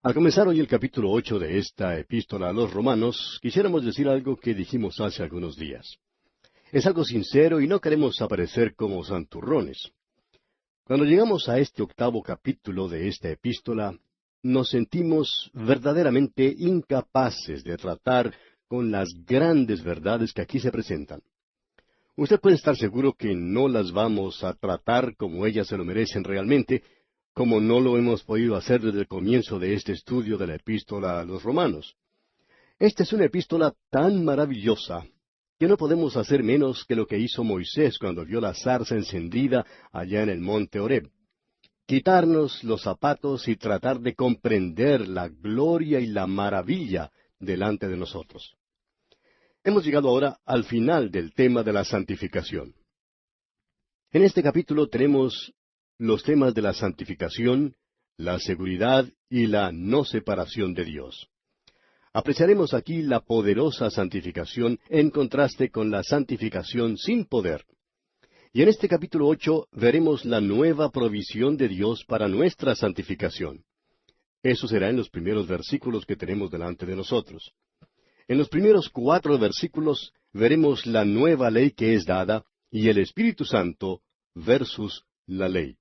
Al comenzar hoy el capítulo 8 de esta epístola a los Romanos, quisiéramos decir algo que dijimos hace algunos días. Es algo sincero y no queremos aparecer como santurrones. Cuando llegamos a este octavo capítulo de esta epístola, nos sentimos verdaderamente incapaces de tratar con las grandes verdades que aquí se presentan. Usted puede estar seguro que no las vamos a tratar como ellas se lo merecen realmente, como no lo hemos podido hacer desde el comienzo de este estudio de la epístola a los Romanos. Esta es una epístola tan maravillosa que no podemos hacer menos que lo que hizo Moisés cuando vio la zarza encendida allá en el monte Horeb. Quitarnos los zapatos y tratar de comprender la gloria y la maravilla delante de nosotros. Hemos llegado ahora al final del tema de la santificación. En este capítulo tenemos los temas de la santificación, la seguridad y la no separación de Dios. Apreciaremos aquí la poderosa santificación en contraste con la santificación sin poder. Y en este capítulo 8 veremos la nueva provisión de Dios para nuestra santificación. Eso será en los primeros versículos que tenemos delante de nosotros. En los primeros 4 versículos veremos la nueva ley que es dada y el Espíritu Santo versus la ley.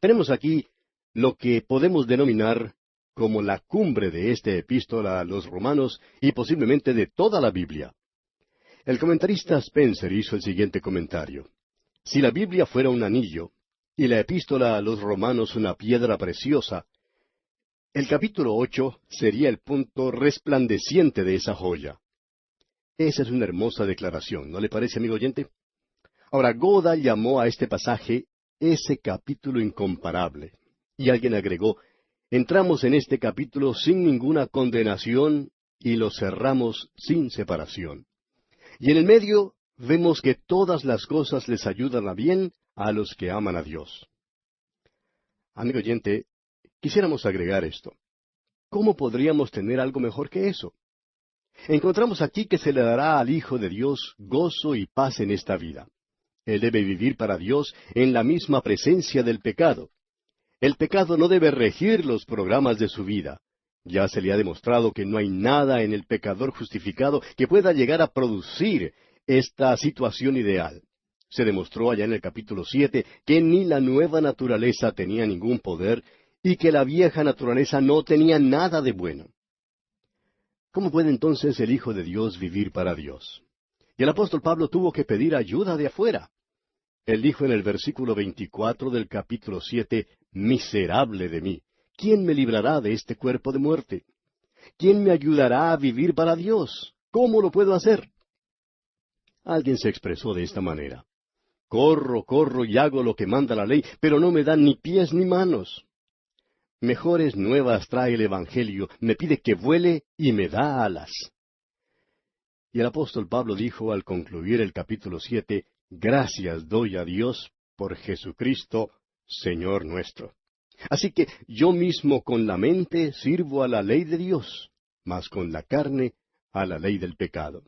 Tenemos aquí lo que podemos denominar como la cumbre de esta epístola a los Romanos y posiblemente de toda la Biblia. El comentarista Spencer hizo el siguiente comentario. Si la Biblia fuera un anillo y la epístola a los Romanos una piedra preciosa, el capítulo 8 sería el punto resplandeciente de esa joya. Esa es una hermosa declaración, ¿no le parece, amigo oyente? Ahora, Goda llamó a este pasaje ese capítulo incomparable. Y alguien agregó, entramos en este capítulo sin ninguna condenación y lo cerramos sin separación. Y en el medio vemos que todas las cosas les ayudan a bien a los que aman a Dios. Amigo oyente, quisiéramos agregar esto. ¿Cómo podríamos tener algo mejor que eso? Encontramos aquí que se le dará al Hijo de Dios gozo y paz en esta vida. Él debe vivir para Dios en la misma presencia del pecado. El pecado no debe regir los programas de su vida. Ya se le ha demostrado que no hay nada en el pecador justificado que pueda llegar a producir esta situación ideal. Se demostró allá en el capítulo 7 que ni la nueva naturaleza tenía ningún poder y que la vieja naturaleza no tenía nada de bueno. ¿Cómo puede entonces el Hijo de Dios vivir para Dios? Y el apóstol Pablo tuvo que pedir ayuda de afuera. Él dijo en el versículo 24 del capítulo 7, «Miserable de mí, ¿quién me librará de este cuerpo de muerte? ¿Quién me ayudará a vivir para Dios? ¿Cómo lo puedo hacer?» Alguien se expresó de esta manera. «Corro, corro y hago lo que manda la ley, pero no me dan ni pies ni manos. Mejores nuevas trae el Evangelio, me pide que vuele y me da alas». Y el apóstol Pablo dijo al concluir el capítulo 7, «Gracias doy a Dios por Jesucristo, Señor nuestro». Así que yo mismo con la mente sirvo a la ley de Dios, mas con la carne a la ley del pecado.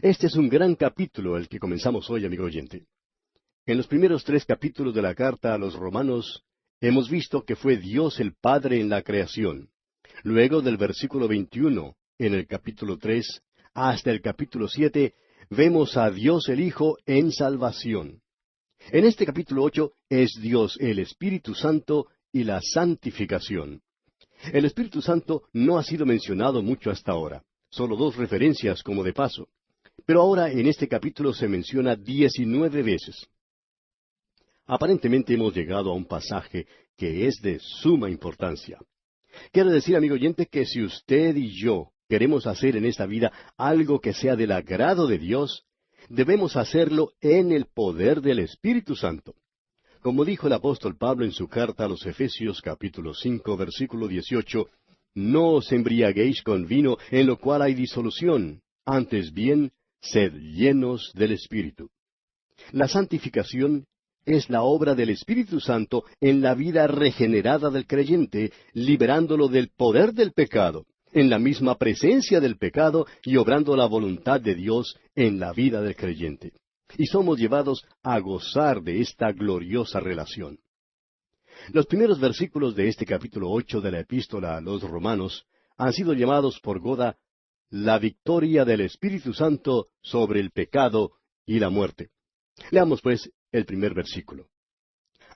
Este es un gran capítulo el que comenzamos hoy, amigo oyente. En los primeros 3 capítulos de la carta a los Romanos, hemos visto que fue Dios el Padre en la creación. Luego del versículo 21, en el capítulo 3, hasta el capítulo 7, vemos a Dios el Hijo en salvación. En este capítulo 8 es Dios el Espíritu Santo y la santificación. El Espíritu Santo no ha sido mencionado mucho hasta ahora, solo 2 referencias como de paso. Pero ahora en este capítulo se menciona 19 veces. Aparentemente hemos llegado a un pasaje que es de suma importancia. Quiero decir, amigo oyente, que si usted y yo queremos hacer en esta vida algo que sea del agrado de Dios, debemos hacerlo en el poder del Espíritu Santo. Como dijo el apóstol Pablo en su carta a los Efesios capítulo 5, versículo 18, «No os embriaguéis con vino, en lo cual hay disolución, antes bien, sed llenos del Espíritu». La santificación es la obra del Espíritu Santo en la vida regenerada del creyente, liberándolo del poder del pecado, en la misma presencia del pecado y obrando la voluntad de Dios en la vida del creyente. Y somos llevados a gozar de esta gloriosa relación. Los primeros versículos de este capítulo 8 de la Epístola a los Romanos han sido llamados por Goda la victoria del Espíritu Santo sobre el pecado y la muerte. Leamos pues el primer versículo.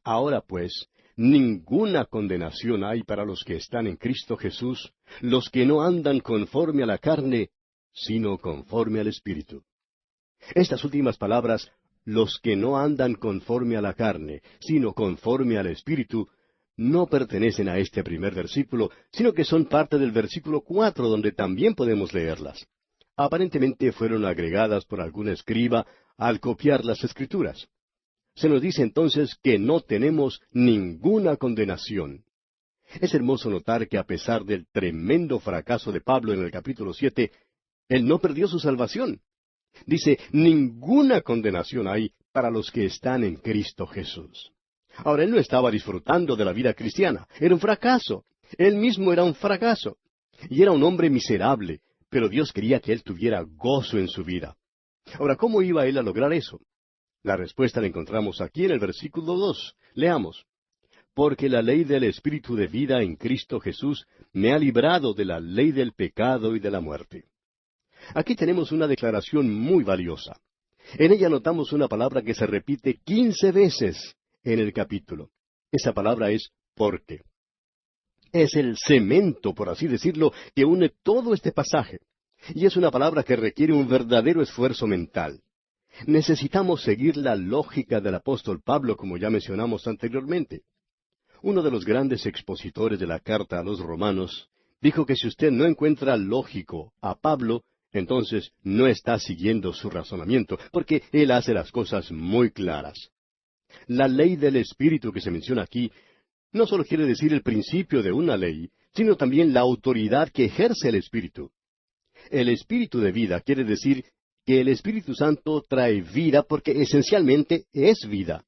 Ahora pues, ninguna condenación hay para los que están en Cristo Jesús, los que no andan conforme a la carne, sino conforme al Espíritu. Estas últimas palabras, los que no andan conforme a la carne, sino conforme al Espíritu, no pertenecen a este primer versículo, sino que son parte del versículo 4, donde también podemos leerlas. Aparentemente fueron agregadas por algún escriba al copiar las Escrituras. Se nos dice entonces que no tenemos ninguna condenación. Es hermoso notar que a pesar del tremendo fracaso de Pablo en el capítulo 7, él no perdió su salvación. Dice, ninguna condenación hay para los que están en Cristo Jesús. Ahora, él no estaba disfrutando de la vida cristiana. Era un fracaso. Él mismo era un fracaso. Y era un hombre miserable, pero Dios quería que él tuviera gozo en su vida. Ahora, ¿cómo iba él a lograr eso? La respuesta la encontramos aquí en el versículo 2. Leamos. Porque la ley del Espíritu de vida en Cristo Jesús me ha librado de la ley del pecado y de la muerte. Aquí tenemos una declaración muy valiosa. En ella notamos una palabra que se repite 15 veces en el capítulo. Esa palabra es porque. Es el cemento, por así decirlo, que une todo este pasaje. Y es una palabra que requiere un verdadero esfuerzo mental. Necesitamos seguir la lógica del apóstol Pablo, como ya mencionamos anteriormente. Uno de los grandes expositores de la carta a los romanos dijo que si usted no encuentra lógico a Pablo, entonces no está siguiendo su razonamiento, porque él hace las cosas muy claras. La ley del Espíritu que se menciona aquí no solo quiere decir el principio de una ley, sino también la autoridad que ejerce el Espíritu. El Espíritu de vida quiere decir que el Espíritu Santo trae vida porque esencialmente es vida.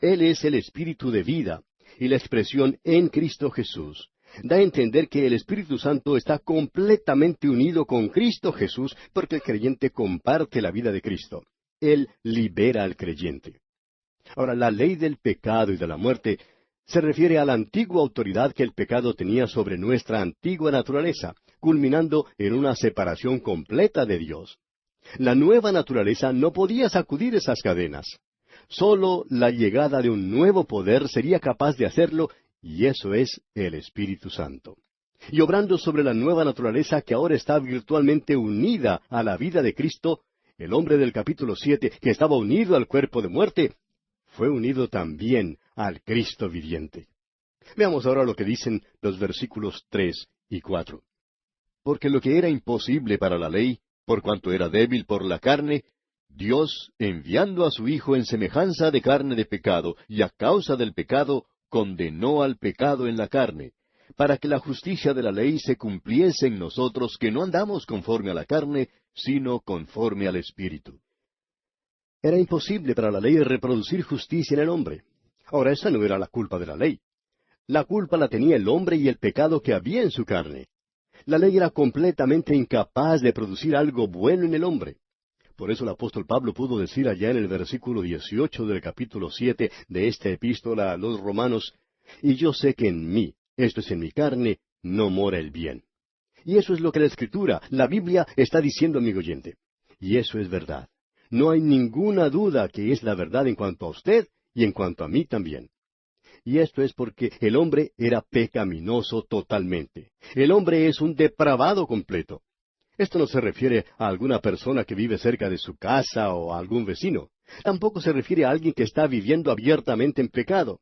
Él es el Espíritu de vida, y la expresión en Cristo Jesús da a entender que el Espíritu Santo está completamente unido con Cristo Jesús porque el creyente comparte la vida de Cristo. Él libera al creyente. Ahora, la ley del pecado y de la muerte se refiere a la antigua autoridad que el pecado tenía sobre nuestra antigua naturaleza, culminando en una separación completa de Dios. La nueva naturaleza no podía sacudir esas cadenas. Solo la llegada de un nuevo poder sería capaz de hacerlo, y eso es el Espíritu Santo. Y obrando sobre la nueva naturaleza que ahora está virtualmente unida a la vida de Cristo, el hombre del capítulo 7, que estaba unido al cuerpo de muerte, fue unido también al Cristo viviente. Veamos ahora lo que dicen los versículos 3 y 4. Porque lo que era imposible para la ley, por cuanto era débil por la carne, Dios, enviando a su Hijo en semejanza de carne de pecado, y a causa del pecado, condenó al pecado en la carne, para que la justicia de la ley se cumpliese en nosotros, que no andamos conforme a la carne, sino conforme al Espíritu. Era imposible para la ley reproducir justicia en el hombre. Ahora, esa no era la culpa de la ley. La culpa la tenía el hombre y el pecado que había en su carne. La ley era completamente incapaz de producir algo bueno en el hombre. Por eso el apóstol Pablo pudo decir allá en el versículo 18 del capítulo 7 de esta epístola a los Romanos, y yo sé que en mí, esto es en mi carne, no mora el bien. Y eso es lo que la Escritura, la Biblia, está diciendo, amigo oyente. Y eso es verdad. No hay ninguna duda que es la verdad en cuanto a usted y en cuanto a mí también. Y esto es porque el hombre era pecaminoso totalmente. El hombre es un depravado completo. Esto no se refiere a alguna persona que vive cerca de su casa o a algún vecino. Tampoco se refiere a alguien que está viviendo abiertamente en pecado.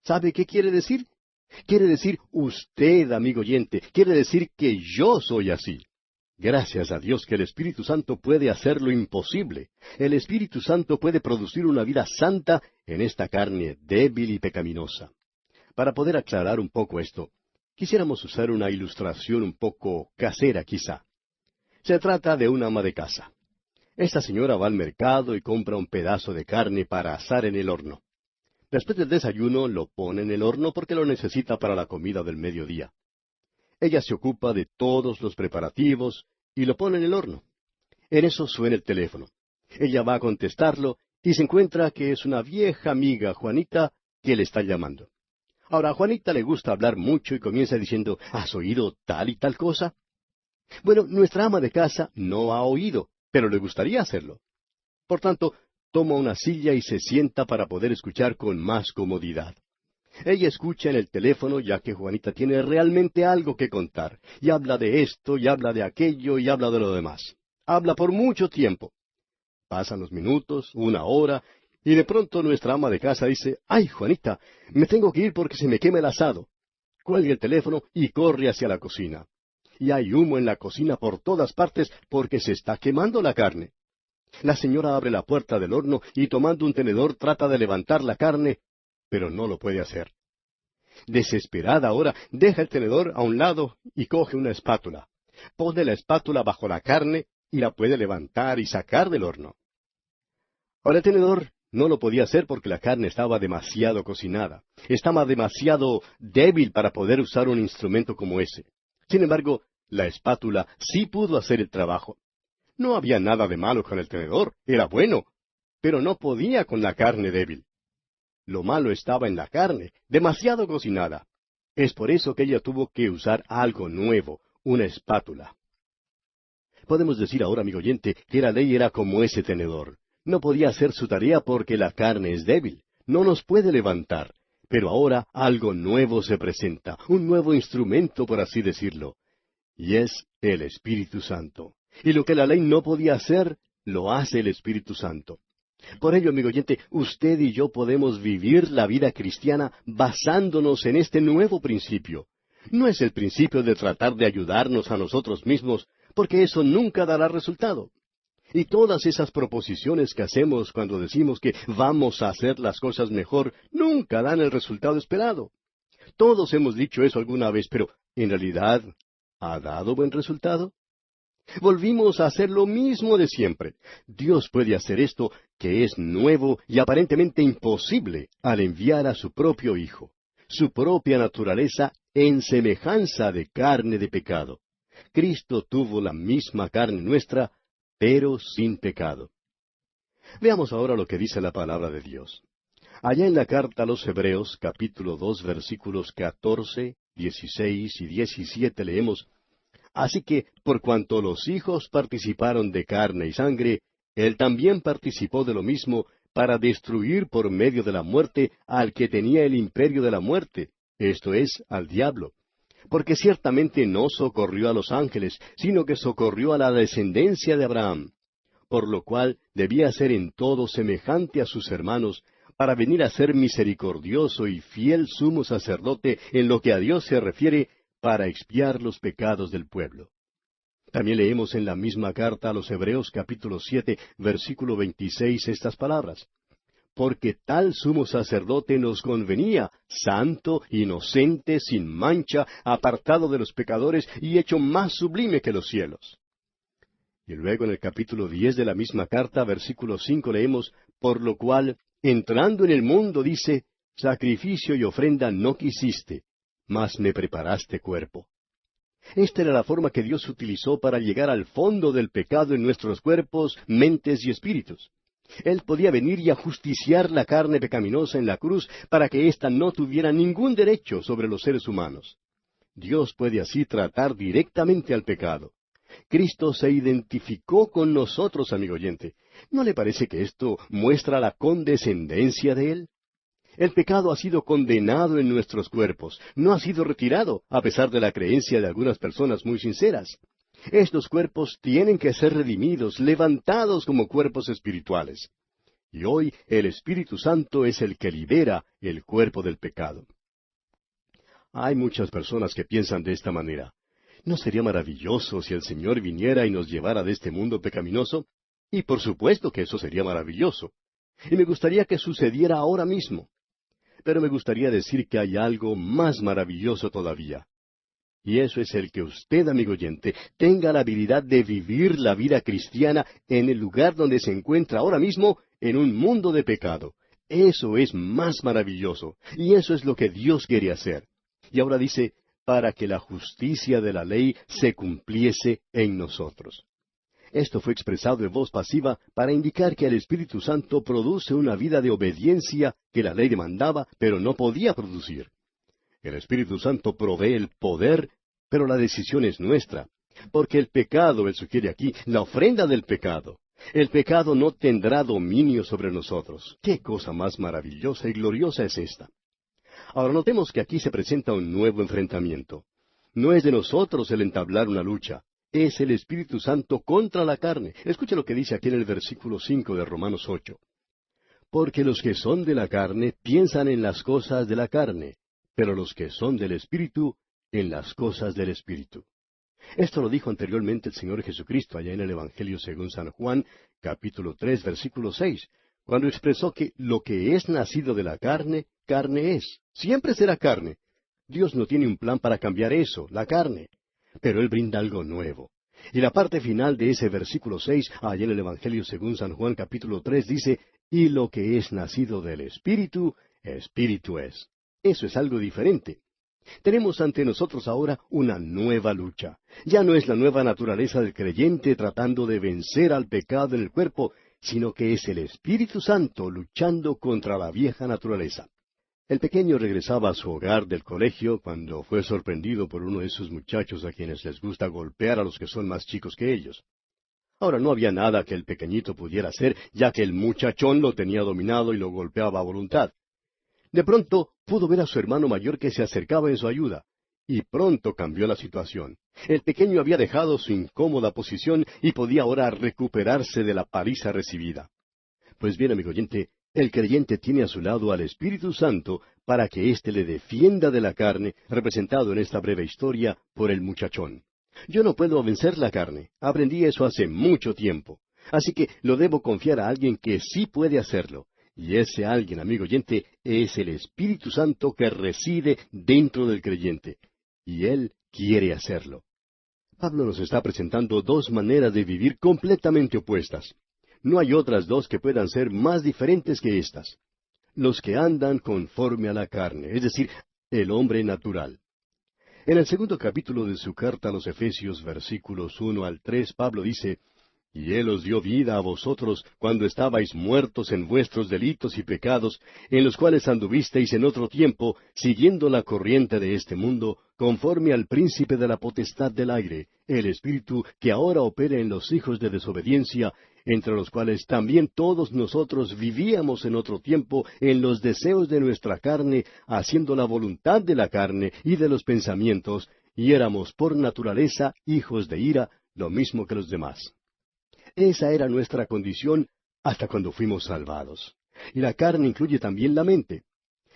¿Sabe qué quiere decir? Quiere decir usted, amigo oyente. Quiere decir que yo soy así. Gracias a Dios que el Espíritu Santo puede hacer lo imposible. El Espíritu Santo puede producir una vida santa en esta carne débil y pecaminosa. Para poder aclarar un poco esto, quisiéramos usar una ilustración un poco casera quizá. Se trata de una ama de casa. Esta señora va al mercado y compra un pedazo de carne para asar en el horno. Después del desayuno lo pone en el horno porque lo necesita para la comida del mediodía. Ella se ocupa de todos los preparativos y lo pone en el horno. En eso suena el teléfono. Ella va a contestarlo y se encuentra que es una vieja amiga, Juanita, que le está llamando. Ahora, a Juanita le gusta hablar mucho y comienza diciendo, ¿has oído tal y tal cosa? Bueno, nuestra ama de casa no ha oído, pero le gustaría hacerlo. Por tanto, toma una silla y se sienta para poder escuchar con más comodidad. Ella escucha en el teléfono ya que Juanita tiene realmente algo que contar, y habla de esto, y habla de aquello, y habla de lo demás. Habla por mucho tiempo. Pasan los minutos, una hora, y de pronto nuestra ama de casa dice, ¡ay, Juanita, me tengo que ir porque se me quema el asado! Cuelga el teléfono y corre hacia la cocina. Y hay humo en la cocina por todas partes porque se está quemando la carne. La señora abre la puerta del horno y tomando un tenedor trata de levantar la carne, pero no lo puede hacer. Desesperada ahora, deja el tenedor a un lado y coge una espátula. Pone la espátula bajo la carne y la puede levantar y sacar del horno. Ahora el tenedor no lo podía hacer porque la carne estaba demasiado cocinada. Estaba demasiado débil para poder usar un instrumento como ese. Sin embargo, la espátula sí pudo hacer el trabajo. No había nada de malo con el tenedor, era bueno, pero no podía con la carne débil. Lo malo estaba en la carne, demasiado cocinada. Es por eso que ella tuvo que usar algo nuevo, una espátula. Podemos decir ahora, amigo oyente, que la ley era como ese tenedor. No podía hacer su tarea porque la carne es débil, no nos puede levantar. Pero ahora algo nuevo se presenta, un nuevo instrumento, por así decirlo. Y es el Espíritu Santo. Y lo que la ley no podía hacer, lo hace el Espíritu Santo. Por ello, amigo oyente, usted y yo podemos vivir la vida cristiana basándonos en este nuevo principio. No es el principio de tratar de ayudarnos a nosotros mismos, porque eso nunca dará resultado. Y todas esas proposiciones que hacemos cuando decimos que vamos a hacer las cosas mejor, nunca dan el resultado esperado. Todos hemos dicho eso alguna vez, pero ¿en realidad ha dado buen resultado? Volvimos a hacer lo mismo de siempre. Dios puede hacer esto, que es nuevo y aparentemente imposible, al enviar a su propio Hijo, su propia naturaleza en semejanza de carne de pecado. Cristo tuvo la misma carne nuestra, pero sin pecado. Veamos ahora lo que dice la palabra de Dios. Allá en la carta a los Hebreos, capítulo 2, versículos 14, 16 y 17 leemos, Así que, por cuanto los hijos participaron de carne y sangre, él también participó de lo mismo para destruir por medio de la muerte al que tenía el imperio de la muerte, esto es, al diablo. Porque ciertamente no socorrió a los ángeles, sino que socorrió a la descendencia de Abraham, por lo cual debía ser en todo semejante a sus hermanos, para venir a ser misericordioso y fiel sumo sacerdote en lo que a Dios se refiere, para expiar los pecados del pueblo. También leemos en la misma carta a los Hebreos capítulo 7, versículo 26 estas palabras. Porque tal sumo sacerdote nos convenía, santo, inocente, sin mancha, apartado de los pecadores y hecho más sublime que los cielos. Y luego en el capítulo 10 de la misma carta, versículo 5 leemos, por lo cual, entrando en el mundo, dice, sacrificio y ofrenda no quisiste, mas me preparaste cuerpo. Esta era la forma que Dios utilizó para llegar al fondo del pecado en nuestros cuerpos, mentes y espíritus. Él podía venir y ajusticiar la carne pecaminosa en la cruz para que ésta no tuviera ningún derecho sobre los seres humanos. Dios puede así tratar directamente al pecado. Cristo se identificó con nosotros, amigo oyente. ¿No le parece que esto muestra la condescendencia de Él? El pecado ha sido condenado en nuestros cuerpos, no ha sido retirado, a pesar de la creencia de algunas personas muy sinceras. Estos cuerpos tienen que ser redimidos, levantados como cuerpos espirituales. Y hoy el Espíritu Santo es el que libera el cuerpo del pecado. Hay muchas personas que piensan de esta manera. ¿No sería maravilloso si el Señor viniera y nos llevara de este mundo pecaminoso? Y por supuesto que eso sería maravilloso. Y me gustaría que sucediera ahora mismo. Pero me gustaría decir que hay algo más maravilloso todavía. Y eso es el que usted, amigo oyente, tenga la habilidad de vivir la vida cristiana en el lugar donde se encuentra ahora mismo, en un mundo de pecado. Eso es más maravilloso, y eso es lo que Dios quiere hacer. Y ahora dice, para que la justicia de la ley se cumpliese en nosotros. Esto fue expresado en voz pasiva para indicar que el Espíritu Santo produce una vida de obediencia que la ley demandaba, pero no podía producir. El Espíritu Santo provee el poder, pero la decisión es nuestra. Porque el pecado, él sugiere aquí, la ofrenda del pecado. El pecado no tendrá dominio sobre nosotros. ¡Qué cosa más maravillosa y gloriosa es esta! Ahora notemos que aquí se presenta un nuevo enfrentamiento. No es de nosotros el entablar una lucha, es el Espíritu Santo contra la carne. Escuche lo que dice aquí en el versículo 5 de Romanos 8. Porque los que son de la carne piensan en las cosas de la carne, pero los que son del Espíritu, en las cosas del Espíritu. Esto lo dijo anteriormente el Señor Jesucristo allá en el Evangelio según San Juan, capítulo 3, versículo 6, cuando expresó que lo que es nacido de la carne, carne es. Siempre será carne. Dios no tiene un plan para cambiar eso, la carne. Pero Él brinda algo nuevo. Y la parte final de ese versículo 6, allá en el Evangelio según San Juan, capítulo 3, dice, y lo que es nacido del Espíritu, Espíritu es. Eso es algo diferente. Tenemos ante nosotros ahora una nueva lucha. Ya no es la nueva naturaleza del creyente tratando de vencer al pecado en el cuerpo, sino que es el Espíritu Santo luchando contra la vieja naturaleza. El pequeño regresaba a su hogar del colegio cuando fue sorprendido por uno de esos muchachos a quienes les gusta golpear a los que son más chicos que ellos. Ahora no había nada que el pequeñito pudiera hacer, ya que el muchachón lo tenía dominado y lo golpeaba a voluntad. De pronto pudo ver a su hermano mayor que se acercaba en su ayuda, y pronto cambió la situación. El pequeño había dejado su incómoda posición y podía ahora recuperarse de la paliza recibida. Pues bien, amigo oyente, el creyente tiene a su lado al Espíritu Santo para que éste le defienda de la carne, representado en esta breve historia por el muchachón. Yo no puedo vencer la carne. Aprendí eso hace mucho tiempo. Así que lo debo confiar a alguien que sí puede hacerlo. Y ese alguien, amigo oyente, es el Espíritu Santo que reside dentro del creyente. Y Él quiere hacerlo. Pablo nos está presentando dos maneras de vivir completamente opuestas. No hay otras dos que puedan ser más diferentes que estas. Los que andan conforme a la carne, es decir, el hombre natural. En el segundo capítulo de su carta a los Efesios, versículos 1 al 3, Pablo dice, y Él os dio vida a vosotros cuando estabais muertos en vuestros delitos y pecados, en los cuales anduvisteis en otro tiempo, siguiendo la corriente de este mundo, conforme al príncipe de la potestad del aire, el espíritu que ahora opera en los hijos de desobediencia, entre los cuales también todos nosotros vivíamos en otro tiempo en los deseos de nuestra carne, haciendo la voluntad de la carne y de los pensamientos, y éramos por naturaleza hijos de ira, lo mismo que los demás. Esa era nuestra condición hasta cuando fuimos salvados. Y la carne incluye también la mente.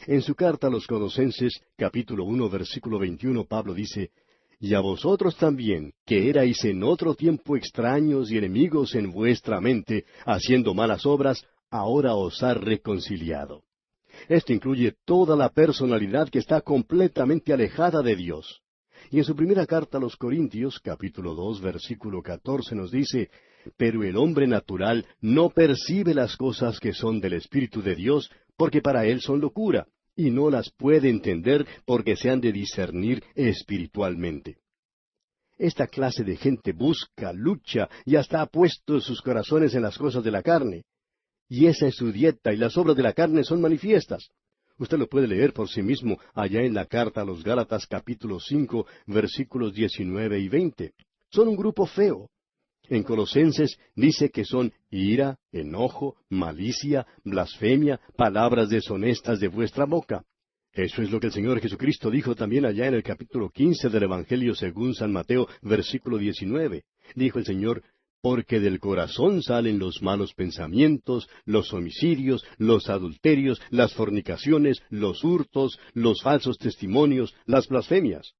En su carta a los Colosenses, capítulo 1, versículo 21, Pablo dice, y a vosotros también, que erais en otro tiempo extraños y enemigos en vuestra mente, haciendo malas obras, ahora os ha reconciliado. Esto incluye toda la personalidad que está completamente alejada de Dios. Y en su primera carta a los Corintios, capítulo 2, versículo 14, nos dice, pero el hombre natural no percibe las cosas que son del Espíritu de Dios, porque para él son locura, y no las puede entender porque se han de discernir espiritualmente. Esta clase de gente busca, lucha y hasta ha puesto sus corazones en las cosas de la carne. Y esa es su dieta, y las obras de la carne son manifiestas. Usted lo puede leer por sí mismo allá en la carta a los Gálatas capítulo 5, versículos 19 y 20. Son un grupo feo. En Colosenses dice que son ira, enojo, malicia, blasfemia, palabras deshonestas de vuestra boca. Eso es lo que el Señor Jesucristo dijo también allá en el capítulo 15 del Evangelio según San Mateo, versículo 19. Dijo el Señor, porque del corazón salen los malos pensamientos, los homicidios, los adulterios, las fornicaciones, los hurtos, los falsos testimonios, las blasfemias.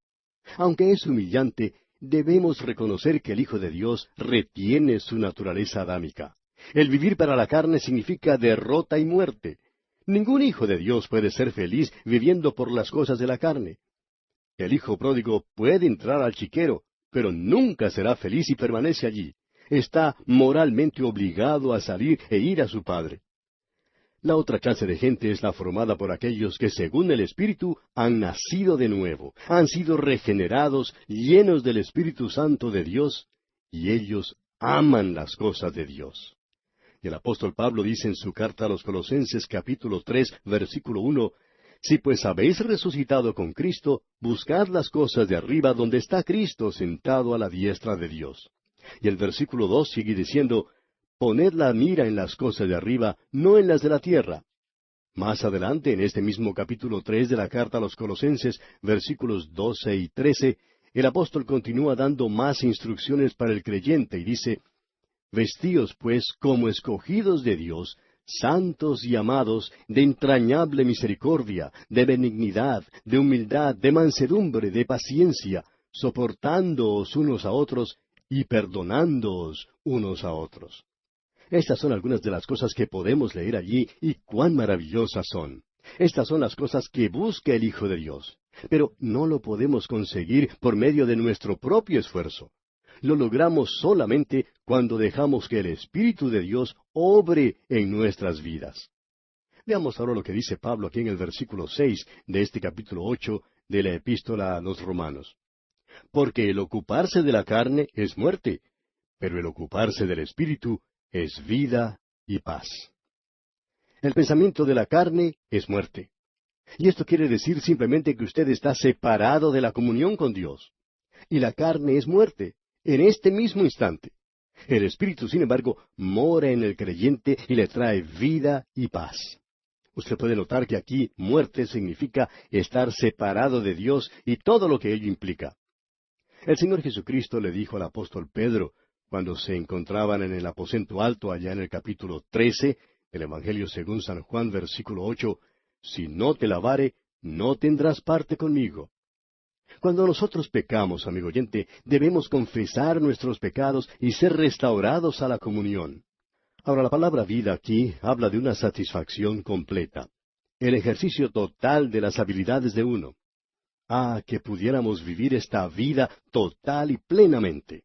Aunque es humillante, debemos reconocer que el Hijo de Dios retiene su naturaleza adámica. El vivir para la carne significa derrota y muerte. Ningún hijo de Dios puede ser feliz viviendo por las cosas de la carne. El hijo pródigo puede entrar al chiquero, pero nunca será feliz si permanece allí. Está moralmente obligado a salir e ir a su padre. La otra clase de gente es la formada por aquellos que, según el Espíritu, han nacido de nuevo, han sido regenerados, llenos del Espíritu Santo de Dios, y ellos aman las cosas de Dios. Y el apóstol Pablo dice en su carta a los Colosenses capítulo 3, versículo 1, Si pues habéis resucitado con Cristo, buscad las cosas de arriba donde está Cristo sentado a la diestra de Dios. Y el versículo 2 sigue diciendo, poned la mira en las cosas de arriba, no en las de la tierra. Más adelante, en este mismo capítulo 3 de la carta a los Colosenses, versículos 12 y 13, el apóstol continúa dando más instrucciones para el creyente y dice, vestíos pues como escogidos de Dios, santos y amados, de entrañable misericordia, de benignidad, de humildad, de mansedumbre, de paciencia, soportándoos unos a otros y perdonándoos unos a otros. Estas son algunas de las cosas que podemos leer allí y cuán maravillosas son. Estas son las cosas que busca el Hijo de Dios. Pero no lo podemos conseguir por medio de nuestro propio esfuerzo. Lo logramos solamente cuando dejamos que el Espíritu de Dios obre en nuestras vidas. Veamos ahora lo que dice Pablo aquí en el versículo 6 de este capítulo 8 de la Epístola a los Romanos. Porque el ocuparse de la carne es muerte, pero el ocuparse del Espíritu es vida y paz. El pensamiento de la carne es muerte. Y esto quiere decir simplemente que usted está separado de la comunión con Dios. Y la carne es muerte, en este mismo instante. El Espíritu, sin embargo, mora en el creyente y le trae vida y paz. Usted puede notar que aquí muerte significa estar separado de Dios y todo lo que ello implica. El Señor Jesucristo le dijo al apóstol Pedro, cuando se encontraban en el aposento alto allá en el capítulo 13 del Evangelio según San Juan, versículo 8, si no te lavare, no tendrás parte conmigo. Cuando nosotros pecamos, amigo oyente, debemos confesar nuestros pecados y ser restaurados a la comunión. Ahora, la palabra vida aquí habla de una satisfacción completa, el ejercicio total de las habilidades de uno. Ah, que pudiéramos vivir esta vida total y plenamente.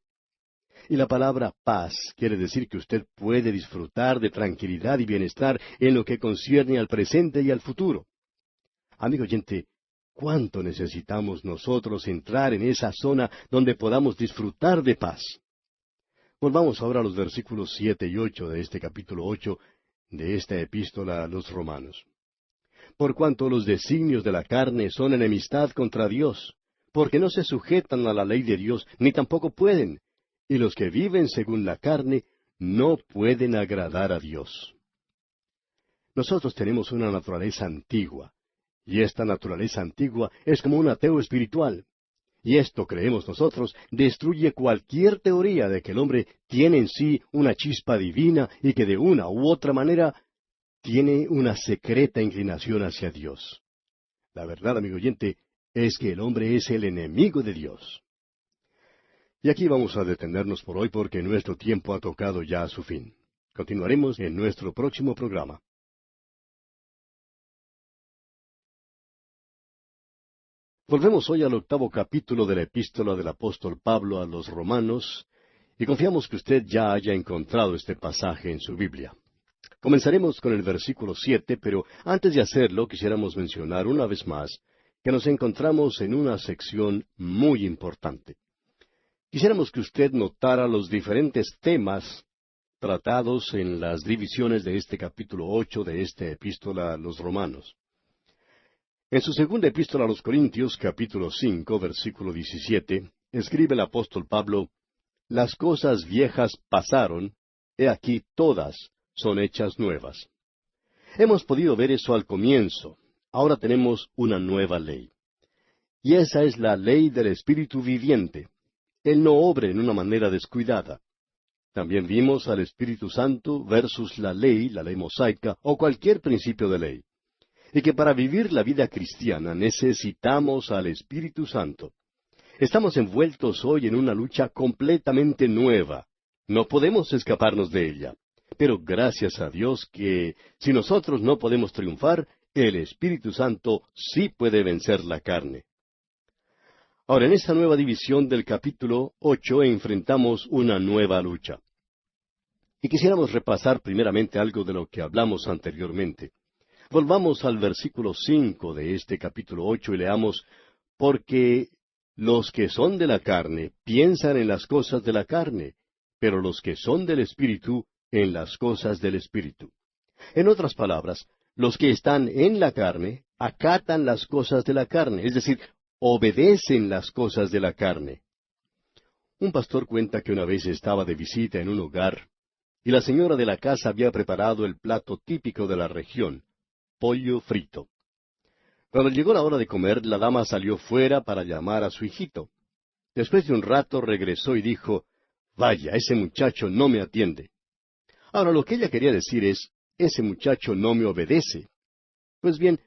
Y la palabra paz quiere decir que usted puede disfrutar de tranquilidad y bienestar en lo que concierne al presente y al futuro. Amigo oyente, ¿cuánto necesitamos nosotros entrar en esa zona donde podamos disfrutar de paz? Volvamos ahora a los versículos 7 y 8 de este capítulo 8 de esta epístola a los Romanos. Por cuanto los designios de la carne son enemistad contra Dios, porque no se sujetan a la ley de Dios, ni tampoco pueden, y los que viven según la carne no pueden agradar a Dios. Nosotros tenemos una naturaleza antigua, y esta naturaleza antigua es como un ateo espiritual. Y esto, creemos nosotros, destruye cualquier teoría de que el hombre tiene en sí una chispa divina y que de una u otra manera tiene una secreta inclinación hacia Dios. La verdad, amigo oyente, es que el hombre es el enemigo de Dios. Y aquí vamos a detenernos por hoy porque nuestro tiempo ha tocado ya a su fin. Continuaremos en nuestro próximo programa. Volvemos hoy al 8º capítulo de la epístola del apóstol Pablo a los Romanos, y confiamos que usted ya haya encontrado este pasaje en su Biblia. Comenzaremos con el versículo 7, pero antes de hacerlo quisiéramos mencionar una vez más que nos encontramos en una sección muy importante. Quisiéramos que usted notara los diferentes temas tratados en las divisiones de este capítulo 8 de esta epístola a los Romanos. En su segunda epístola a los Corintios, capítulo 5, versículo 17, escribe el apóstol Pablo, las cosas viejas pasaron, he aquí todas son hechas nuevas. Hemos podido ver eso al comienzo. Ahora tenemos una nueva ley. Y esa es la ley del Espíritu viviente. Él no obra en una manera descuidada. También vimos al Espíritu Santo versus la ley mosaica o cualquier principio de ley. Y que para vivir la vida cristiana necesitamos al Espíritu Santo. Estamos envueltos hoy en una lucha completamente nueva. No podemos escaparnos de ella. Pero gracias a Dios que, si nosotros no podemos triunfar, el Espíritu Santo sí puede vencer la carne. Ahora, en esta nueva división del capítulo 8 enfrentamos una nueva lucha. Y quisiéramos repasar primeramente algo de lo que hablamos anteriormente. Volvamos al versículo 5 de este capítulo 8 y leamos, porque los que son de la carne piensan en las cosas de la carne, pero los que son del Espíritu en las cosas del Espíritu. En otras palabras, los que están en la carne acatan las cosas de la carne, es decir, obedecen las cosas de la carne. Un pastor cuenta que una vez estaba de visita en un hogar, y la señora de la casa había preparado el plato típico de la región, pollo frito. Cuando llegó la hora de comer, la dama salió fuera para llamar a su hijito. Después de un rato regresó y dijo, «Vaya, ese muchacho no me atiende». Ahora lo que ella quería decir es, «Ese muchacho no me obedece». Pues bien,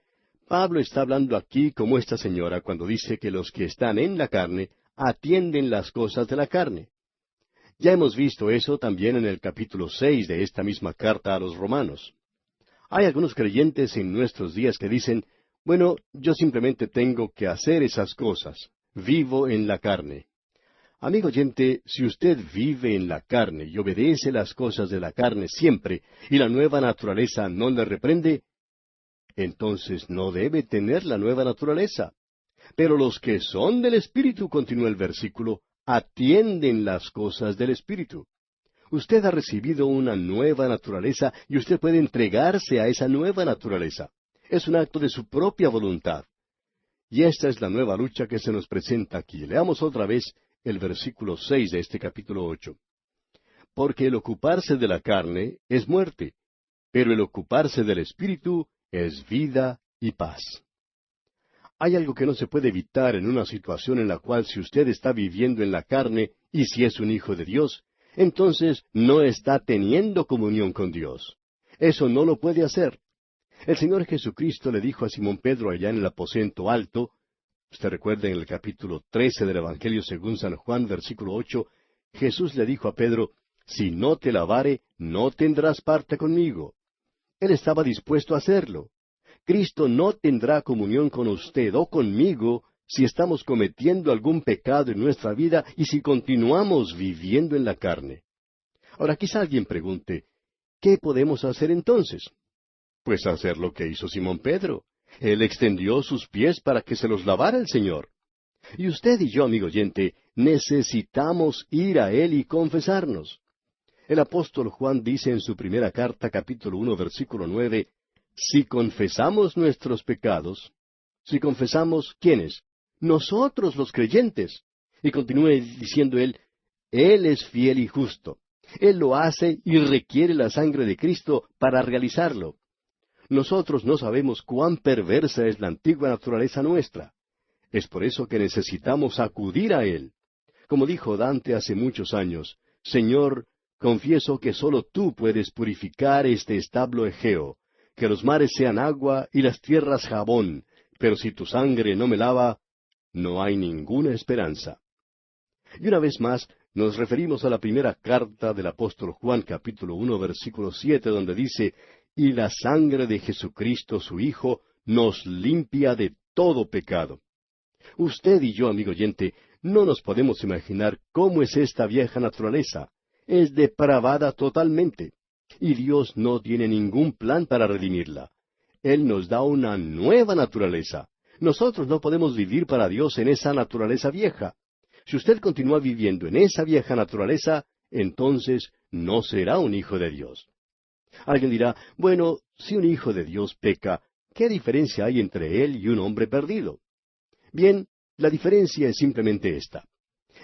Pablo está hablando aquí como esta señora cuando dice que los que están en la carne atienden las cosas de la carne. Ya hemos visto eso también en el capítulo 6 de esta misma carta a los romanos. Hay algunos creyentes en nuestros días que dicen, bueno, yo simplemente tengo que hacer esas cosas. Vivo en la carne. Amigo oyente, si usted vive en la carne y obedece las cosas de la carne siempre, y la nueva naturaleza no le reprende, entonces no debe tener la nueva naturaleza. Pero los que son del Espíritu, continúa el versículo, atienden las cosas del Espíritu. Usted ha recibido una nueva naturaleza y usted puede entregarse a esa nueva naturaleza. Es un acto de su propia voluntad. Y esta es la nueva lucha que se nos presenta aquí. Leamos otra vez el versículo 6 de este capítulo 8. Porque el ocuparse de la carne es muerte, pero el ocuparse del Espíritu es vida y paz. Hay algo que no se puede evitar en una situación en la cual si usted está viviendo en la carne y si es un hijo de Dios, entonces no está teniendo comunión con Dios. Eso no lo puede hacer. El Señor Jesucristo le dijo a Simón Pedro allá en el aposento alto, usted recuerda en el capítulo 13 del Evangelio según San Juan, versículo 8, Jesús le dijo a Pedro, «Si no te lavare, no tendrás parte conmigo». Él estaba dispuesto a hacerlo. Cristo no tendrá comunión con usted o conmigo si estamos cometiendo algún pecado en nuestra vida y si continuamos viviendo en la carne. Ahora quizá alguien pregunte, ¿qué podemos hacer entonces? Pues hacer lo que hizo Simón Pedro. Él extendió sus pies para que se los lavara el Señor. Y usted y yo, amigo oyente, necesitamos ir a Él y confesarnos. El apóstol Juan dice en su primera carta, capítulo 1, versículo 9, si confesamos nuestros pecados, si confesamos, ¿quiénes? Nosotros los creyentes. Y continúe diciendo Él es fiel y justo. Él lo hace y requiere la sangre de Cristo para realizarlo. Nosotros no sabemos cuán perversa es la antigua naturaleza nuestra. Es por eso que necesitamos acudir a Él. Como dijo Dante hace muchos años, Señor, confieso que sólo tú puedes purificar este establo Egeo, que los mares sean agua y las tierras jabón, pero si tu sangre no me lava, no hay ninguna esperanza. Y una vez más, nos referimos a la primera carta del apóstol Juan, capítulo 1, versículo 7, donde dice, y la sangre de Jesucristo su Hijo nos limpia de todo pecado. Usted y yo, amigo oyente, no nos podemos imaginar cómo es esta vieja naturaleza. Es depravada totalmente. Y Dios no tiene ningún plan para redimirla. Él nos da una nueva naturaleza. Nosotros no podemos vivir para Dios en esa naturaleza vieja. Si usted continúa viviendo en esa vieja naturaleza, entonces no será un hijo de Dios. Alguien dirá, bueno, si un hijo de Dios peca, ¿qué diferencia hay entre él y un hombre perdido? Bien, la diferencia es simplemente esta.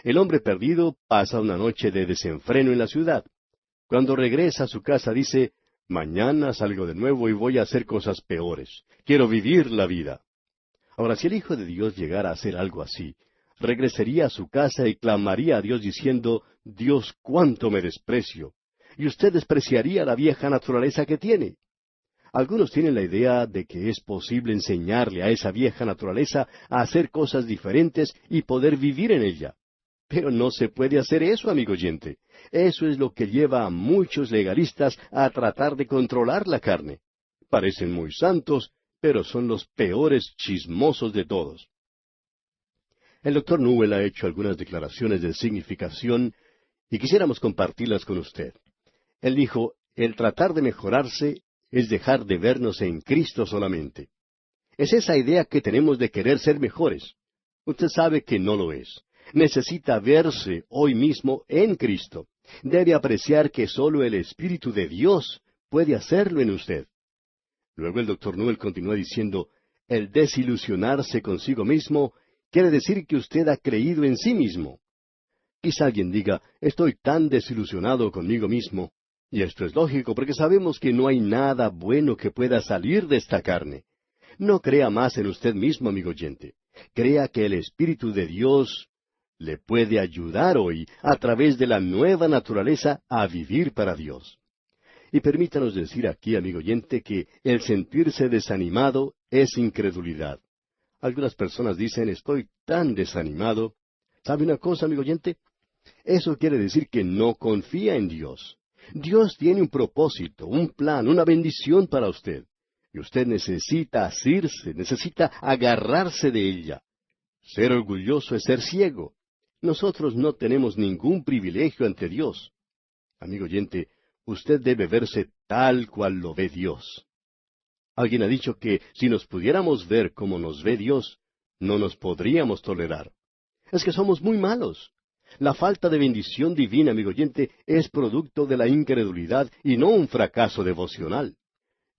El hombre perdido pasa una noche de desenfreno en la ciudad. Cuando regresa a su casa dice, mañana salgo de nuevo y voy a hacer cosas peores. Quiero vivir la vida. Ahora, si el Hijo de Dios llegara a hacer algo así, regresaría a su casa y clamaría a Dios diciendo, Dios, cuánto me desprecio. Y usted despreciaría la vieja naturaleza que tiene. Algunos tienen la idea de que es posible enseñarle a esa vieja naturaleza a hacer cosas diferentes y poder vivir en ella. Pero no se puede hacer eso, amigo oyente. Eso es lo que lleva a muchos legalistas a tratar de controlar la carne. Parecen muy santos, pero son los peores chismosos de todos. El doctor Newell ha hecho algunas declaraciones de significación y quisiéramos compartirlas con usted. Él dijo, el tratar de mejorarse es dejar de vernos en Cristo solamente. Es esa idea que tenemos de querer ser mejores. Usted sabe que no lo es. Necesita verse hoy mismo en Cristo. Debe apreciar que sólo el Espíritu de Dios puede hacerlo en usted. Luego el doctor Newell continúa diciendo, El desilusionarse consigo mismo quiere decir que usted ha creído en sí mismo. Quizá alguien diga, estoy tan desilusionado conmigo mismo. Y esto es lógico, porque sabemos que no hay nada bueno que pueda salir de esta carne. No crea más en usted mismo, amigo oyente. Crea que el Espíritu de Dios le puede ayudar hoy, a través de la nueva naturaleza, a vivir para Dios. Y permítanos decir aquí, amigo oyente, que el sentirse desanimado es incredulidad. Algunas personas dicen, estoy tan desanimado. ¿Sabe una cosa, amigo oyente? Eso quiere decir que no confía en Dios. Dios tiene un propósito, un plan, una bendición para usted. Y usted necesita asirse, necesita agarrarse de ella. Ser orgulloso es ser ciego. Nosotros no tenemos ningún privilegio ante Dios. Amigo oyente, usted debe verse tal cual lo ve Dios. Alguien ha dicho que si nos pudiéramos ver como nos ve Dios, no nos podríamos tolerar. Es que somos muy malos. La falta de bendición divina, amigo oyente, es producto de la incredulidad y no un fracaso devocional.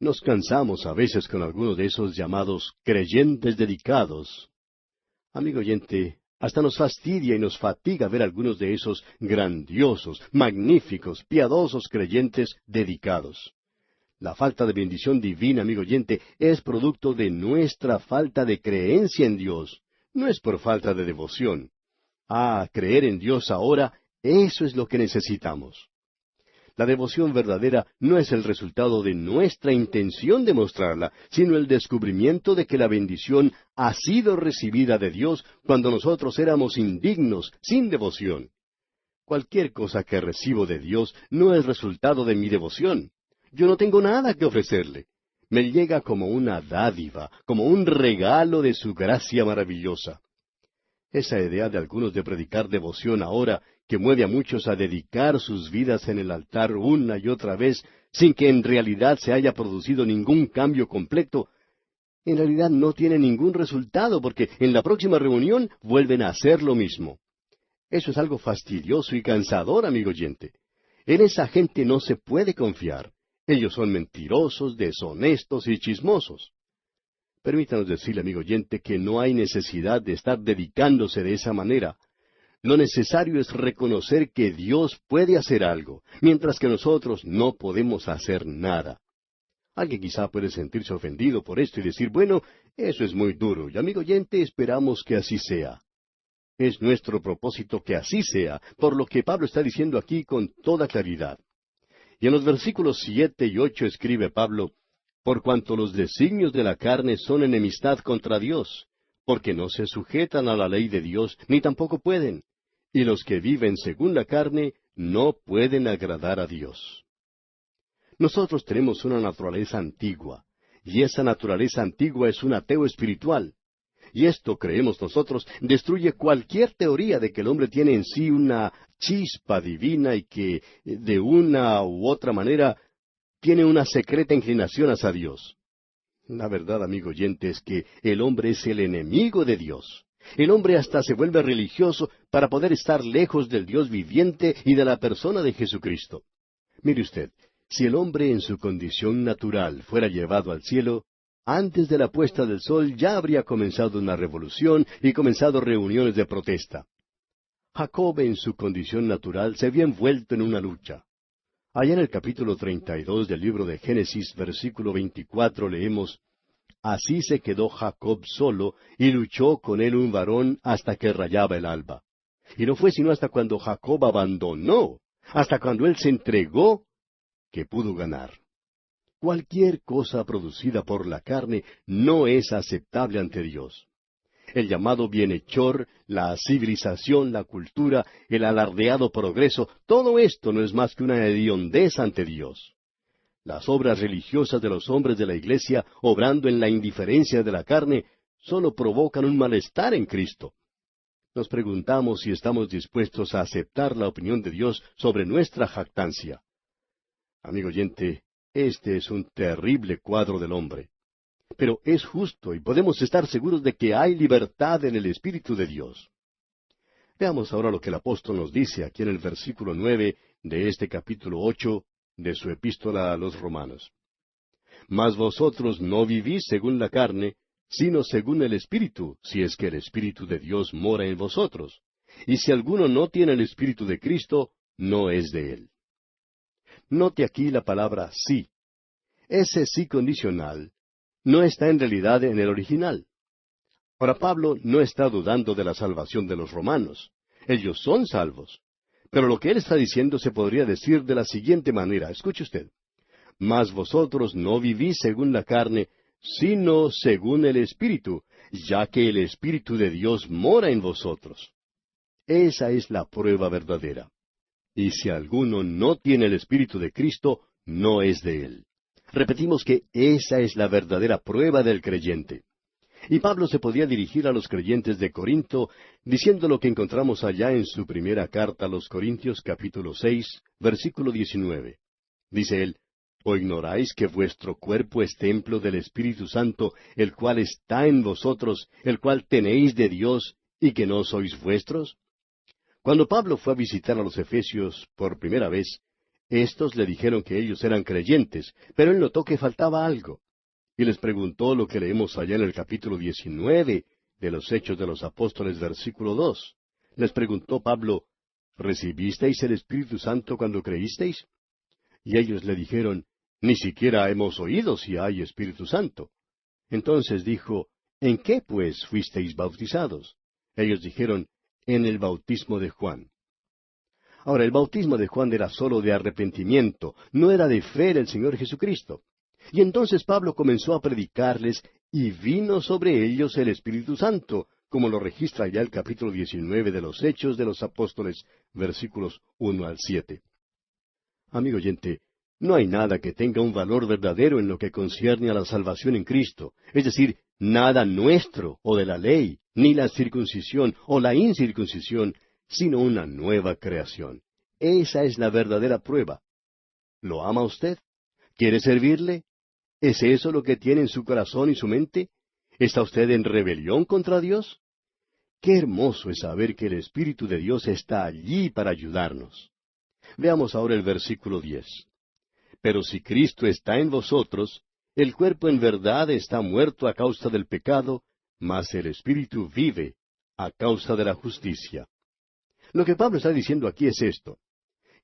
Nos cansamos a veces con algunos de esos llamados creyentes dedicados. Amigo oyente, hasta nos fastidia y nos fatiga ver algunos de esos grandiosos, magníficos, piadosos creyentes dedicados. La falta de bendición divina, amigo oyente, es producto de nuestra falta de creencia en Dios. No es por falta de devoción. Creer en Dios ahora, eso es lo que necesitamos. La devoción verdadera no es el resultado de nuestra intención de mostrarla, sino el descubrimiento de que la bendición ha sido recibida de Dios cuando nosotros éramos indignos, sin devoción. Cualquier cosa que recibo de Dios no es resultado de mi devoción. Yo no tengo nada que ofrecerle. Me llega como una dádiva, como un regalo de su gracia maravillosa. Esa idea de algunos de predicar devoción ahora, que mueve a muchos a dedicar sus vidas en el altar una y otra vez, sin que en realidad se haya producido ningún cambio completo, en realidad no tiene ningún resultado, porque en la próxima reunión vuelven a hacer lo mismo. Eso es algo fastidioso y cansador, amigo oyente. En esa gente no se puede confiar. Ellos son mentirosos, deshonestos y chismosos. Permítanos decirle, amigo oyente, que no hay necesidad de estar dedicándose de esa manera. Lo necesario es reconocer que Dios puede hacer algo, mientras que nosotros no podemos hacer nada. Alguien quizá puede sentirse ofendido por esto y decir, bueno, eso es muy duro, y amigo oyente, esperamos que así sea. Es nuestro propósito que así sea, por lo que Pablo está diciendo aquí con toda claridad. Y en los versículos 7 y 8 escribe Pablo, por cuanto los designios de la carne son enemistad contra Dios, porque no se sujetan a la ley de Dios, ni tampoco pueden, y los que viven según la carne no pueden agradar a Dios. Nosotros tenemos una naturaleza antigua, y esa naturaleza antigua es un ateo espiritual. Y esto, creemos nosotros, destruye cualquier teoría de que el hombre tiene en sí una chispa divina y que, de una u otra manera, tiene una secreta inclinación hacia Dios. La verdad, amigo oyente, es que el hombre es el enemigo de Dios. El hombre hasta se vuelve religioso para poder estar lejos del Dios viviente y de la persona de Jesucristo. Mire usted, si el hombre en su condición natural fuera llevado al cielo, antes de la puesta del sol ya habría comenzado una revolución y comenzado reuniones de protesta. Jacob en su condición natural se había envuelto en una lucha. Allá en el capítulo 32 del libro de Génesis, versículo 24, leemos, Así se quedó Jacob solo, y luchó con él un varón hasta que rayaba el alba. Y no fue sino hasta cuando Jacob abandonó, hasta cuando él se entregó, que pudo ganar. Cualquier cosa producida por la carne no es aceptable ante Dios. El llamado bienhechor, la civilización, la cultura, el alardeado progreso, todo esto no es más que una hediondez ante Dios. Las obras religiosas de los hombres de la Iglesia, obrando en la indiferencia de la carne, solo provocan un malestar en Cristo. Nos preguntamos si estamos dispuestos a aceptar la opinión de Dios sobre nuestra jactancia. Amigo oyente, este es un terrible cuadro del hombre. Pero es justo y podemos estar seguros de que hay libertad en el Espíritu de Dios. Veamos ahora lo que el apóstol nos dice aquí en el versículo 9 de este capítulo 8 de su epístola a los Romanos. Mas vosotros no vivís según la carne, sino según el Espíritu, si es que el Espíritu de Dios mora en vosotros. Y si alguno no tiene el Espíritu de Cristo, no es de él. Note aquí la palabra sí. Ese sí condicional no está en realidad en el original. Ahora Pablo no está dudando de la salvación de los romanos. Ellos son salvos. Pero lo que él está diciendo se podría decir de la siguiente manera. Escuche usted. Mas vosotros no vivís según la carne, sino según el Espíritu, ya que el Espíritu de Dios mora en vosotros. Esa es la prueba verdadera. Y si alguno no tiene el Espíritu de Cristo, no es de él. Repetimos que esa es la verdadera prueba del creyente. Y Pablo se podía dirigir a los creyentes de Corinto diciendo lo que encontramos allá en su primera carta a los Corintios capítulo 6, versículo 19. Dice él, ¿o ignoráis que vuestro cuerpo es templo del Espíritu Santo, el cual está en vosotros, el cual tenéis de Dios, y que no sois vuestros? Cuando Pablo fue a visitar a los Efesios por primera vez, éstos le dijeron que ellos eran creyentes, pero él notó que faltaba algo. Y les preguntó lo que leemos allá en el capítulo 19 de los Hechos de los Apóstoles, versículo 2. Les preguntó Pablo, ¿recibisteis el Espíritu Santo cuando creísteis? Y ellos le dijeron, ni siquiera hemos oído si hay Espíritu Santo. Entonces dijo, ¿en qué pues fuisteis bautizados? Ellos dijeron, en el bautismo de Juan. Ahora, el bautismo de Juan era sólo de arrepentimiento, no era de fe en el Señor Jesucristo. Y entonces Pablo comenzó a predicarles, y vino sobre ellos el Espíritu Santo, como lo registra ya el capítulo 19 de los Hechos de los Apóstoles, versículos 1 al 7. Amigo oyente, no hay nada que tenga un valor verdadero en lo que concierne a la salvación en Cristo, es decir, nada nuestro o de la ley, ni la circuncisión o la incircuncisión, sino una nueva creación. Esa es la verdadera prueba. ¿Lo ama usted? ¿Quiere servirle? ¿Es eso lo que tiene en su corazón y su mente? ¿Está usted en rebelión contra Dios? Qué hermoso es saber que el Espíritu de Dios está allí para ayudarnos. Veamos ahora el versículo 10. Pero si Cristo está en vosotros, el cuerpo en verdad está muerto a causa del pecado, mas el Espíritu vive a causa de la justicia. Lo que Pablo está diciendo aquí es esto,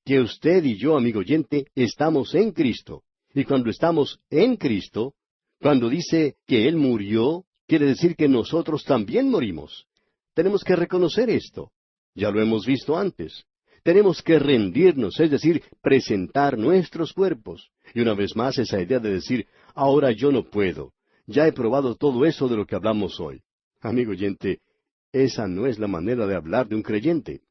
que usted y yo, amigo oyente, estamos en Cristo. Y cuando estamos en Cristo, cuando dice que Él murió, quiere decir que nosotros también morimos. Tenemos que reconocer esto. Ya lo hemos visto antes. Tenemos que rendirnos, es decir, presentar nuestros cuerpos. Y una vez más esa idea de decir, ahora yo no puedo. Ya he probado todo eso de lo que hablamos hoy. Amigo oyente, esa no es la manera de hablar de un creyente.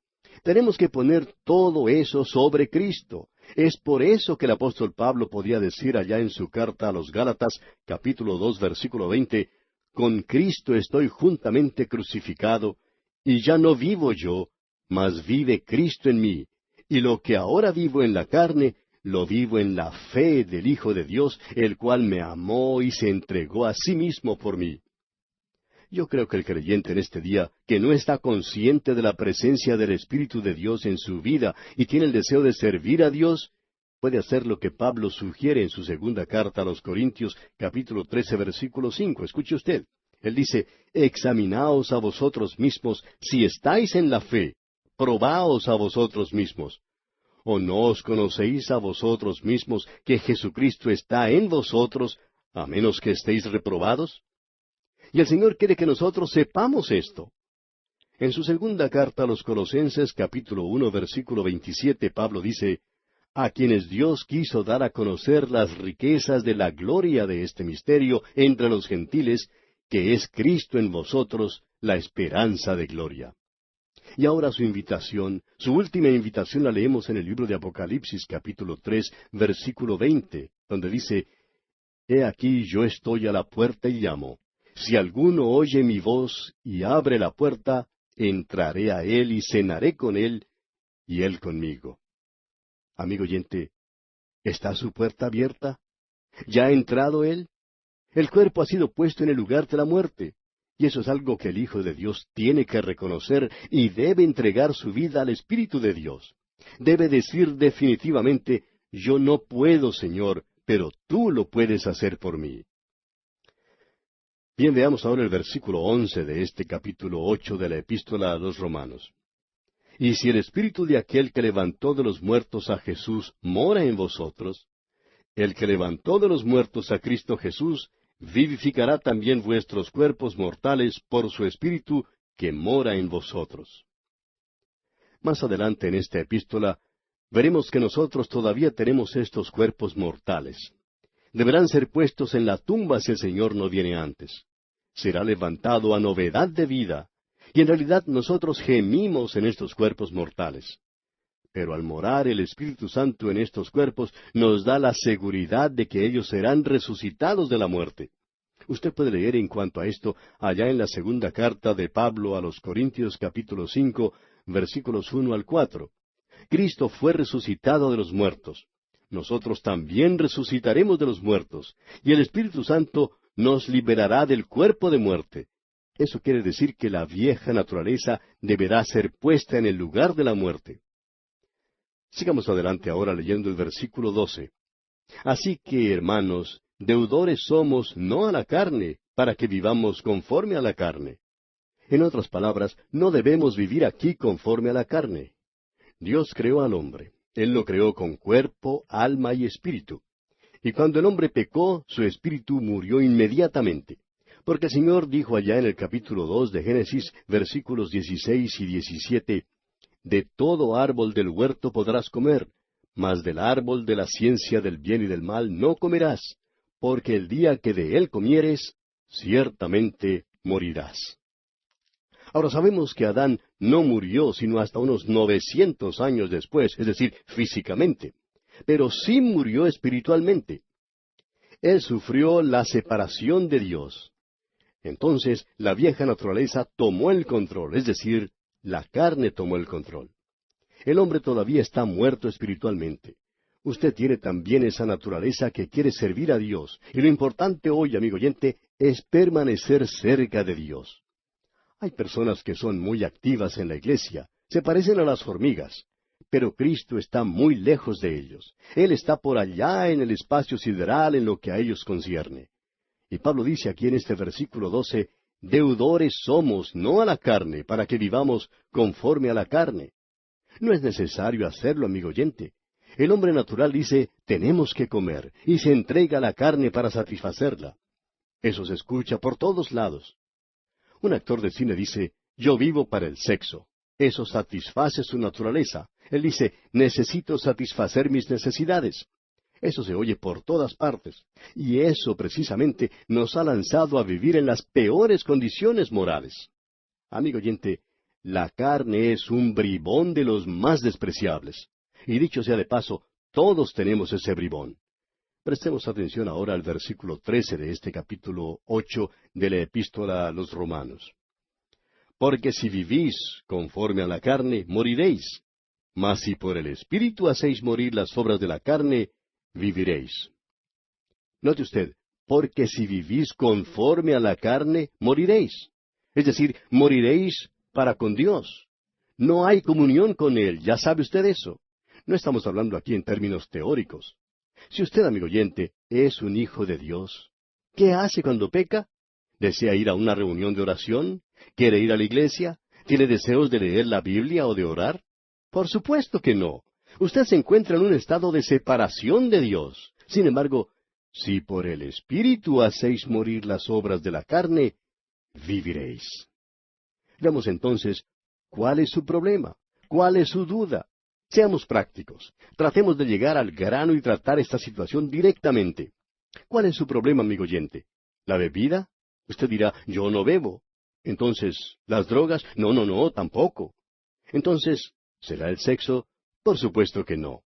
Tenemos que poner todo eso sobre Cristo. Es por eso que el apóstol Pablo podía decir allá en su carta a los Gálatas, capítulo 2, versículo 20, con Cristo estoy juntamente crucificado, y ya no vivo yo, mas vive Cristo en mí, y lo que ahora vivo en la carne, lo vivo en la fe del Hijo de Dios, el cual me amó y se entregó a sí mismo por mí. Yo creo que el creyente en este día, que no está consciente de la presencia del Espíritu de Dios en su vida y tiene el deseo de servir a Dios, puede hacer lo que Pablo sugiere en su segunda carta a los Corintios, capítulo 13, versículo 5. Escuche usted. Él dice, examinaos a vosotros mismos si estáis en la fe, probaos a vosotros mismos. ¿O no os conocéis a vosotros mismos que Jesucristo está en vosotros, a menos que estéis reprobados? Y el Señor quiere que nosotros sepamos esto. En su segunda carta a los Colosenses, capítulo 1, versículo 27, Pablo dice, a quienes Dios quiso dar a conocer las riquezas de la gloria de este misterio entre los gentiles, que es Cristo en vosotros, la esperanza de gloria. Y ahora su invitación, su última invitación la leemos en el libro de Apocalipsis, capítulo 3, versículo 20, donde dice, he aquí yo estoy a la puerta y llamo. Si alguno oye mi voz y abre la puerta, entraré a él y cenaré con él, y él conmigo. Amigo oyente, ¿está su puerta abierta? ¿Ya ha entrado él? El cuerpo ha sido puesto en el lugar de la muerte, y eso es algo que el Hijo de Dios tiene que reconocer y debe entregar su vida al Espíritu de Dios. Debe decir definitivamente, yo no puedo, Señor, pero tú lo puedes hacer por mí. Bien, veamos ahora el versículo 11 de este capítulo 8 de la Epístola a los Romanos. Y si el Espíritu de aquel que levantó de los muertos a Jesús mora en vosotros, el que levantó de los muertos a Cristo Jesús, vivificará también vuestros cuerpos mortales por su Espíritu que mora en vosotros. Más adelante en esta epístola, veremos que nosotros todavía tenemos estos cuerpos mortales. Deberán ser puestos en la tumba si el Señor no viene antes. Será levantado a novedad de vida, y en realidad nosotros gemimos en estos cuerpos mortales. Pero al morar el Espíritu Santo en estos cuerpos, nos da la seguridad de que ellos serán resucitados de la muerte. Usted puede leer en cuanto a esto allá en la segunda carta de Pablo a los Corintios capítulo 5, versículos 1 al 4. Cristo fue resucitado de los muertos. Nosotros también resucitaremos de los muertos, y el Espíritu Santo nos liberará del cuerpo de muerte. Eso quiere decir que la vieja naturaleza deberá ser puesta en el lugar de la muerte. Sigamos adelante ahora leyendo el versículo 12. Así que, hermanos, deudores somos no a la carne, para que vivamos conforme a la carne. En otras palabras, no debemos vivir aquí conforme a la carne. Dios creó al hombre. Él lo creó con cuerpo, alma y espíritu. Y cuando el hombre pecó, su espíritu murió inmediatamente. Porque el Señor dijo allá en el capítulo 2 de Génesis, versículos 16 y 17, de todo árbol del huerto podrás comer, mas del árbol de la ciencia del bien y del mal no comerás, porque el día que de él comieres, ciertamente morirás. Ahora sabemos que Adán no murió sino hasta unos 900 años después, es decir, físicamente, pero sí murió espiritualmente. Él sufrió la separación de Dios. Entonces la vieja naturaleza tomó el control, es decir, la carne tomó el control. El hombre todavía está muerto espiritualmente. Usted tiene también esa naturaleza que quiere servir a Dios, y lo importante hoy, amigo oyente, es permanecer cerca de Dios. Hay personas que son muy activas en la iglesia, se parecen a las hormigas, pero Cristo está muy lejos de ellos. Él está por allá en el espacio sideral en lo que a ellos concierne. Y Pablo dice aquí en este versículo 12, deudores somos, no a la carne, para que vivamos conforme a la carne. No es necesario hacerlo, amigo oyente. El hombre natural dice, tenemos que comer, y se entrega a la carne para satisfacerla. Eso se escucha por todos lados. Un actor de cine dice, yo vivo para el sexo. Eso satisface su naturaleza. Él dice, necesito satisfacer mis necesidades. Eso se oye por todas partes. Y eso precisamente nos ha lanzado a vivir en las peores condiciones morales. Amigo oyente, la carne es un bribón de los más despreciables. Y dicho sea de paso, todos tenemos ese bribón. Prestemos atención ahora al versículo 13 de este capítulo 8 de la Epístola a los Romanos. Porque si vivís conforme a la carne, moriréis. Mas si por el Espíritu hacéis morir las obras de la carne, viviréis. Note usted, porque si vivís conforme a la carne, moriréis. Es decir, moriréis para con Dios. No hay comunión con Él, ya sabe usted eso. No estamos hablando aquí en términos teóricos. Si usted, amigo oyente, es un hijo de Dios, ¿qué hace cuando peca? ¿Desea ir a una reunión de oración? ¿Quiere ir a la iglesia? ¿Tiene deseos de leer la Biblia o de orar? Por supuesto que no. Usted se encuentra en un estado de separación de Dios. Sin embargo, si por el Espíritu hacéis morir las obras de la carne, viviréis. Veamos entonces, ¿cuál es su problema? ¿Cuál es su duda? Seamos prácticos. Tratemos de llegar al grano y tratar esta situación directamente. ¿Cuál es su problema, amigo oyente? ¿La bebida? Usted dirá, yo no bebo. Entonces, ¿las drogas? No, no, no, tampoco. Entonces, ¿será el sexo? Por supuesto que no.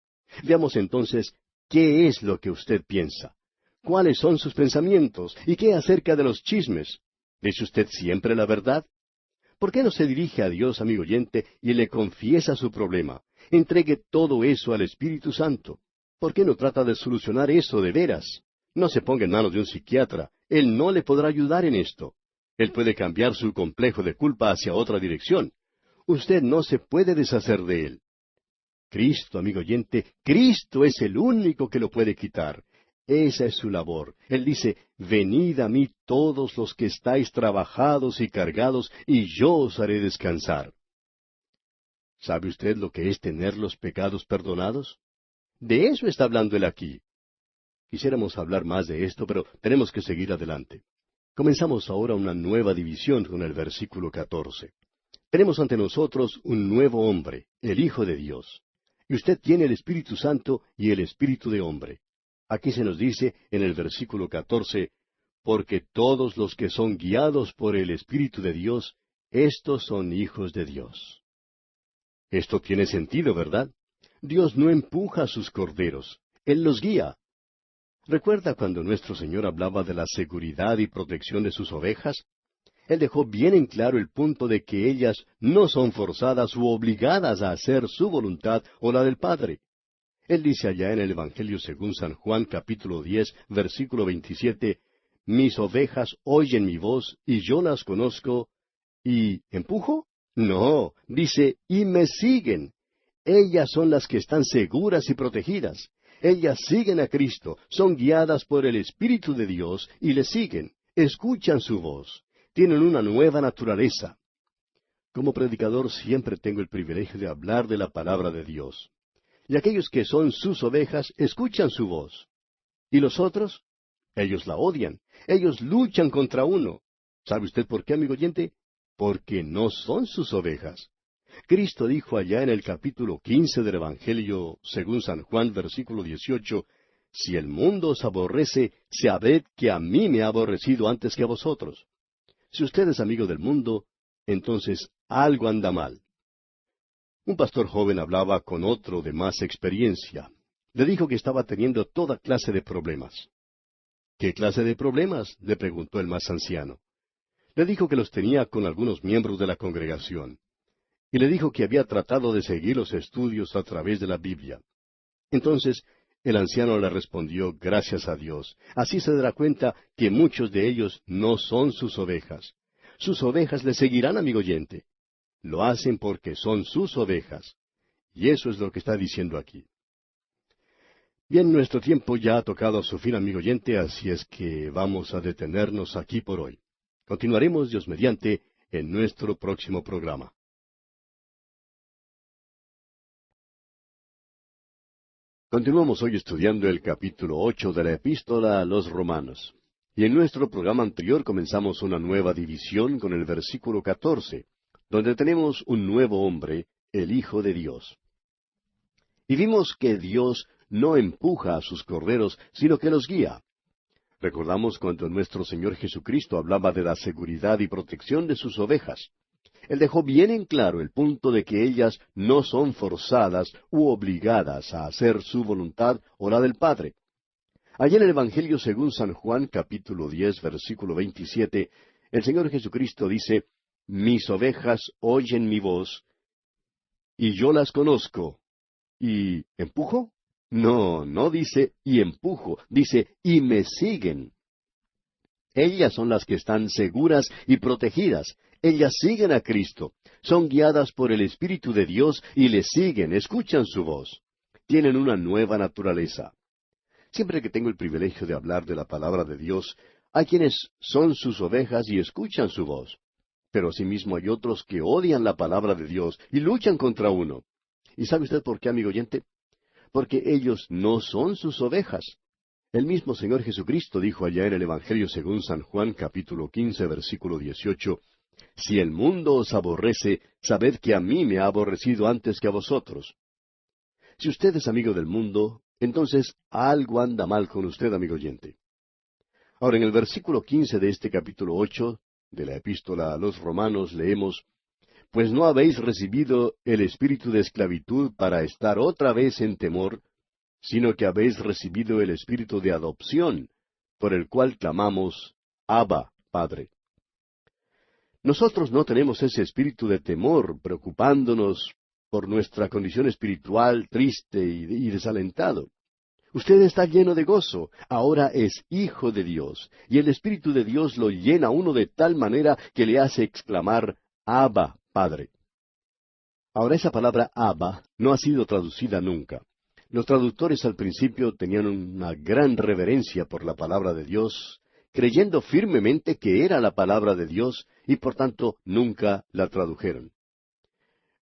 Veamos entonces, ¿qué es lo que usted piensa? ¿Cuáles son sus pensamientos? ¿Y qué acerca de los chismes? ¿Dice usted siempre la verdad? ¿Por qué no se dirige a Dios, amigo oyente, y le confiesa su problema? Entregue todo eso al Espíritu Santo. ¿Por qué no trata de solucionar eso de veras? No se ponga en manos de un psiquiatra. Él no le podrá ayudar en esto. Él puede cambiar su complejo de culpa hacia otra dirección. Usted no se puede deshacer de él. Cristo, amigo oyente, Cristo es el único que lo puede quitar. Esa es su labor. Él dice, venid a mí todos los que estáis trabajados y cargados, y yo os haré descansar. ¿Sabe usted lo que es tener los pecados perdonados? De eso está hablando él aquí. Quisiéramos hablar más de esto, pero tenemos que seguir adelante. Comenzamos ahora una nueva división con el versículo 14. Tenemos ante nosotros un nuevo hombre, el Hijo de Dios. Y usted tiene el Espíritu Santo y el Espíritu de hombre. Aquí se nos dice en el versículo 14, porque todos los que son guiados por el Espíritu de Dios, estos son hijos de Dios. Esto tiene sentido, ¿verdad? Dios no empuja a sus corderos, Él los guía. ¿Recuerda cuando nuestro Señor hablaba de la seguridad y protección de sus ovejas? Él dejó bien en claro el punto de que ellas no son forzadas u obligadas a hacer su voluntad o la del Padre. Él dice allá en el Evangelio según San Juan capítulo 10, versículo 27, mis ovejas oyen mi voz y yo las conozco. ¿Y empujo? No, dice, y me siguen. Ellas son las que están seguras y protegidas. Ellas siguen a Cristo, son guiadas por el Espíritu de Dios y le siguen, escuchan su voz, tienen una nueva naturaleza. Como predicador siempre tengo el privilegio de hablar de la palabra de Dios. Y aquellos que son sus ovejas escuchan su voz. ¿Y los otros? Ellos la odian, ellos luchan contra uno. ¿Sabe usted por qué, amigo oyente? Porque no son sus ovejas. Cristo dijo allá en el capítulo 15 del Evangelio, según San Juan, versículo 18, si el mundo os aborrece, sabed que a mí me ha aborrecido antes que a vosotros. Si usted es amigo del mundo, entonces algo anda mal. Un pastor joven hablaba con otro de más experiencia. Le dijo que estaba teniendo toda clase de problemas. ¿Qué clase de problemas?, le preguntó el más anciano. Le dijo que los tenía con algunos miembros de la congregación. Y le dijo que había tratado de seguir los estudios a través de la Biblia. Entonces, el anciano le respondió, gracias a Dios. Así se dará cuenta que muchos de ellos no son sus ovejas. Sus ovejas le seguirán, amigo oyente. Lo hacen porque son sus ovejas. Y eso es lo que está diciendo aquí. Bien, nuestro tiempo ya ha tocado a su fin, amigo oyente, así es que vamos a detenernos aquí por hoy. Continuaremos, Dios mediante, en nuestro próximo programa. Continuamos hoy estudiando el capítulo 8 de la Epístola a los Romanos. Y en nuestro programa anterior comenzamos una nueva división con el versículo 14, donde tenemos un nuevo hombre, el Hijo de Dios. Y vimos que Dios no empuja a sus corderos, sino que los guía. Recordamos cuando nuestro Señor Jesucristo hablaba de la seguridad y protección de sus ovejas. Él dejó bien en claro el punto de que ellas no son forzadas u obligadas a hacer su voluntad o la del Padre. Allí en el Evangelio según San Juan, capítulo 10, versículo 27, el Señor Jesucristo dice, mis ovejas oyen mi voz, y yo las conozco. ¿Y empujo? No, no dice y empujo, dice y me siguen. Ellas son las que están seguras y protegidas. Ellas siguen a Cristo. Son guiadas por el Espíritu de Dios y le siguen, escuchan su voz. Tienen una nueva naturaleza. Siempre que tengo el privilegio de hablar de la palabra de Dios, hay quienes son sus ovejas y escuchan su voz. Pero asimismo hay otros que odian la palabra de Dios y luchan contra uno. ¿Y sabe usted por qué, amigo oyente? Porque ellos no son sus ovejas. El mismo Señor Jesucristo dijo allá en el Evangelio según San Juan capítulo 15 versículo 18, si el mundo os aborrece, sabed que a mí me ha aborrecido antes que a vosotros. Si usted es amigo del mundo, entonces algo anda mal con usted, amigo oyente. Ahora, en el versículo 15 de este capítulo 8 de la Epístola a los Romanos leemos, pues no habéis recibido el espíritu de esclavitud para estar otra vez en temor, sino que habéis recibido el espíritu de adopción, por el cual clamamos, Abba, Padre. Nosotros no tenemos ese espíritu de temor, preocupándonos por nuestra condición espiritual triste y desalentado. Usted está lleno de gozo, ahora es hijo de Dios, y el Espíritu de Dios lo llena a uno de tal manera que le hace exclamar, Abba, Padre. Ahora esa palabra Abba no ha sido traducida nunca. Los traductores al principio tenían una gran reverencia por la palabra de Dios, creyendo firmemente que era la palabra de Dios y por tanto nunca la tradujeron.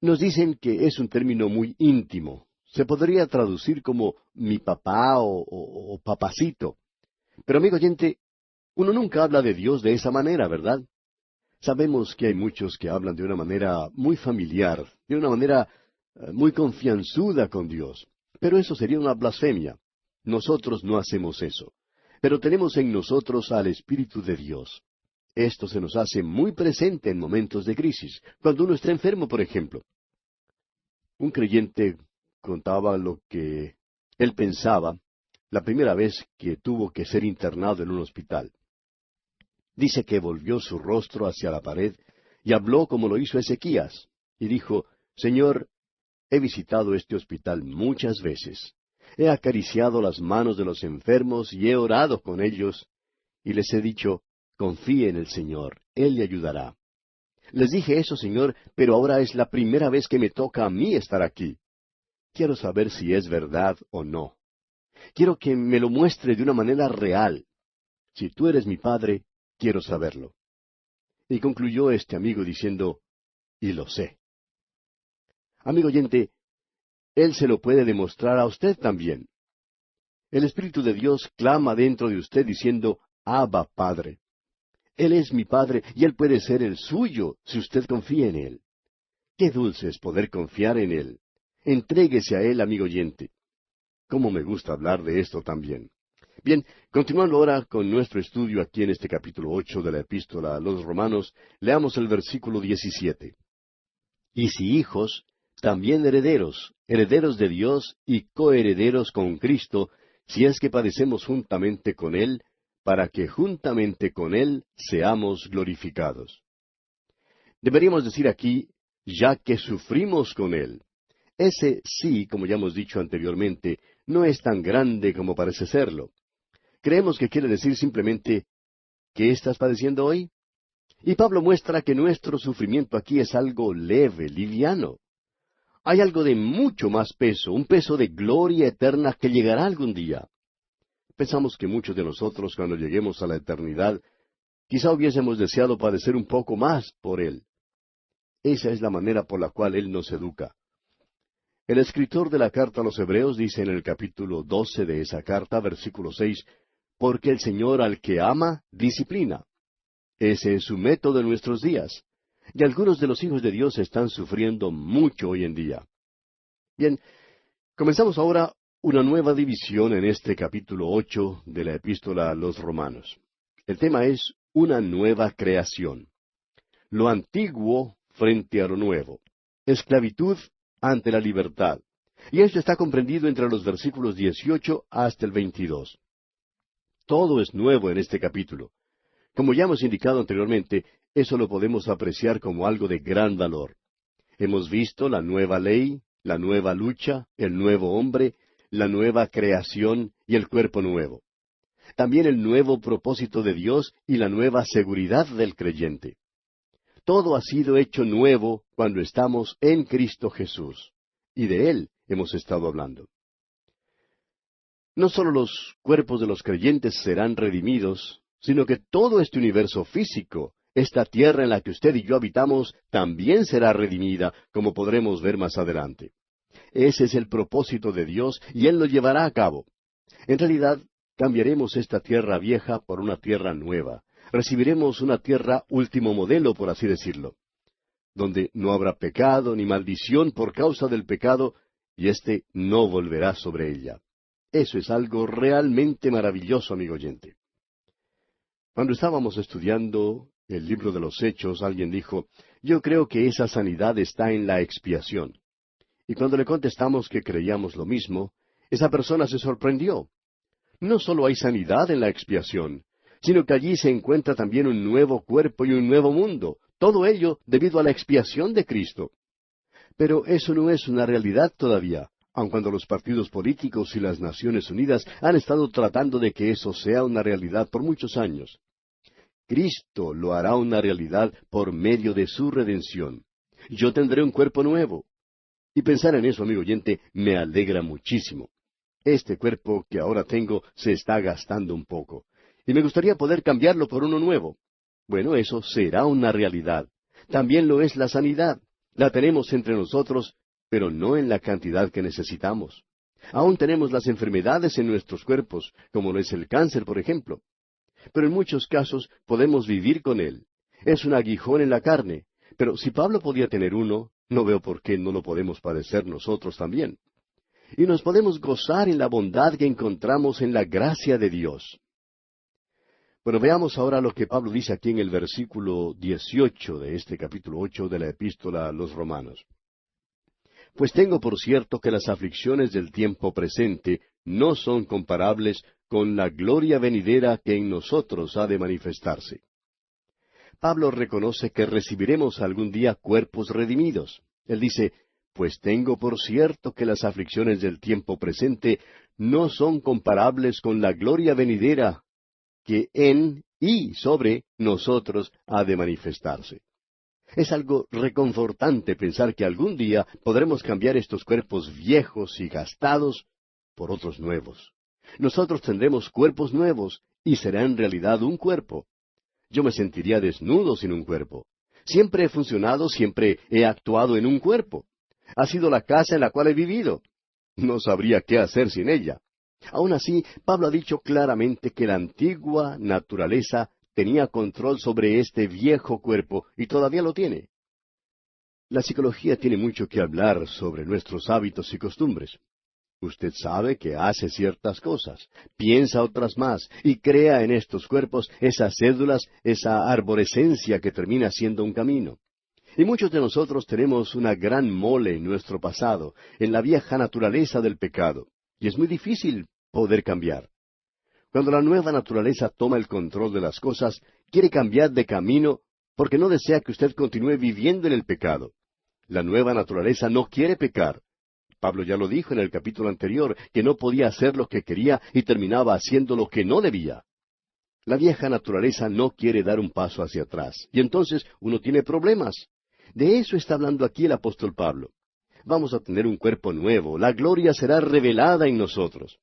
Nos dicen que es un término muy íntimo. Se podría traducir como mi papá o papacito. Pero amigo oyente, uno nunca habla de Dios de esa manera, ¿verdad? Sabemos que hay muchos que hablan de una manera muy familiar, de una manera muy confianzuda con Dios. Pero eso sería una blasfemia. Nosotros no hacemos eso. Pero tenemos en nosotros al Espíritu de Dios. Esto se nos hace muy presente en momentos de crisis, cuando uno está enfermo, por ejemplo. Un creyente contaba lo que él pensaba la primera vez que tuvo que ser internado en un hospital. Dice que volvió su rostro hacia la pared y habló como lo hizo Ezequías, y dijo, Señor, he visitado este hospital muchas veces. He acariciado las manos de los enfermos y he orado con ellos, y les he dicho, confíe en el Señor, Él le ayudará. Les dije eso, Señor, pero ahora es la primera vez que me toca a mí estar aquí. Quiero saber si es verdad o no. Quiero que me lo muestre de una manera real. Si tú eres mi Padre, quiero saberlo. Y concluyó este amigo diciendo, y lo sé. Amigo oyente, Él se lo puede demostrar a usted también. El Espíritu de Dios clama dentro de usted diciendo, Abba, Padre. Él es mi Padre y Él puede ser el suyo si usted confía en Él. Qué dulce es poder confiar en Él. Entréguese a Él, amigo oyente. Cómo me gusta hablar de esto también. Bien, continuando ahora con nuestro estudio aquí en este capítulo 8 de la Epístola a los Romanos, leamos el versículo 17. Y si hijos, también herederos, herederos de Dios y coherederos con Cristo, si es que padecemos juntamente con Él, para que juntamente con Él seamos glorificados. Deberíamos decir aquí, ya que sufrimos con Él. Ese sí, como ya hemos dicho anteriormente, no es tan grande como parece serlo. Creemos que quiere decir simplemente, ¿qué estás padeciendo hoy? Y Pablo muestra que nuestro sufrimiento aquí es algo leve, liviano. Hay algo de mucho más peso, un peso de gloria eterna que llegará algún día. Pensamos que muchos de nosotros, cuando lleguemos a la eternidad, quizá hubiésemos deseado padecer un poco más por Él. Esa es la manera por la cual Él nos educa. El escritor de la carta a los Hebreos dice en el capítulo 12 de esa carta, versículo 6, porque el Señor al que ama, disciplina. Ese es su método en nuestros días. Y algunos de los hijos de Dios están sufriendo mucho hoy en día. Bien, comenzamos ahora una nueva división en este capítulo 8 de la Epístola a los Romanos. El tema es una nueva creación. Lo antiguo frente a lo nuevo. Esclavitud ante la libertad. Y esto está comprendido entre los versículos 18 hasta el 22. Todo es nuevo en este capítulo. Como ya hemos indicado anteriormente, eso lo podemos apreciar como algo de gran valor. Hemos visto la nueva ley, la nueva lucha, el nuevo hombre, la nueva creación y el cuerpo nuevo. También el nuevo propósito de Dios y la nueva seguridad del creyente. Todo ha sido hecho nuevo cuando estamos en Cristo Jesús. Y de Él hemos estado hablando. No solo los cuerpos de los creyentes serán redimidos, sino que todo este universo físico, esta tierra en la que usted y yo habitamos, también será redimida, como podremos ver más adelante. Ese es el propósito de Dios y Él lo llevará a cabo. En realidad, cambiaremos esta tierra vieja por una tierra nueva. Recibiremos una tierra último modelo, por así decirlo, donde no habrá pecado ni maldición por causa del pecado, y éste no volverá sobre ella. Eso es algo realmente maravilloso, amigo oyente. Cuando estábamos estudiando el libro de los Hechos, alguien dijo, yo creo que esa sanidad está en la expiación. Y cuando le contestamos que creíamos lo mismo, esa persona se sorprendió. No solo hay sanidad en la expiación, sino que allí se encuentra también un nuevo cuerpo y un nuevo mundo, todo ello debido a la expiación de Cristo. Pero eso no es una realidad todavía, aun cuando los partidos políticos y las Naciones Unidas han estado tratando de que eso sea una realidad por muchos años. Cristo lo hará una realidad por medio de su redención. Yo tendré un cuerpo nuevo. Y pensar en eso, amigo oyente, me alegra muchísimo. Este cuerpo que ahora tengo se está gastando un poco, y me gustaría poder cambiarlo por uno nuevo. Bueno, eso será una realidad. También lo es la sanidad. La tenemos entre nosotros, pero no en la cantidad que necesitamos. Aún tenemos las enfermedades en nuestros cuerpos, como lo es el cáncer, por ejemplo. Pero en muchos casos podemos vivir con él. Es un aguijón en la carne, pero si Pablo podía tener uno, no veo por qué no lo podemos padecer nosotros también. Y nos podemos gozar en la bondad que encontramos en la gracia de Dios. Bueno, veamos ahora lo que Pablo dice aquí en el versículo 18 de este capítulo 8 de la epístola a los Romanos. Pues tengo por cierto que las aflicciones del tiempo presente no son comparables con la gloria venidera que en nosotros ha de manifestarse. Pablo reconoce que recibiremos algún día cuerpos redimidos. Él dice, pues tengo por cierto que las aflicciones del tiempo presente no son comparables con la gloria venidera que en y sobre nosotros ha de manifestarse. Es algo reconfortante pensar que algún día podremos cambiar estos cuerpos viejos y gastados por otros nuevos. Nosotros tendremos cuerpos nuevos y será en realidad un cuerpo. Yo me sentiría desnudo sin un cuerpo. Siempre he funcionado, siempre he actuado en un cuerpo. Ha sido la casa en la cual he vivido. No sabría qué hacer sin ella. Aún así, Pablo ha dicho claramente que la antigua naturaleza tenía control sobre este viejo cuerpo y todavía lo tiene. La psicología tiene mucho que hablar sobre nuestros hábitos y costumbres. Usted sabe que hace ciertas cosas, piensa otras más, y crea en estos cuerpos esas cédulas, esa arborescencia que termina siendo un camino. Y muchos de nosotros tenemos una gran mole en nuestro pasado, en la vieja naturaleza del pecado, y es muy difícil poder cambiar. Cuando la nueva naturaleza toma el control de las cosas, quiere cambiar de camino porque no desea que usted continúe viviendo en el pecado. La nueva naturaleza no quiere pecar. Pablo ya lo dijo en el capítulo anterior, que no podía hacer lo que quería y terminaba haciendo lo que no debía. La vieja naturaleza no quiere dar un paso hacia atrás, y entonces uno tiene problemas. De eso está hablando aquí el apóstol Pablo. Vamos a tener un cuerpo nuevo, la gloria será revelada en nosotros.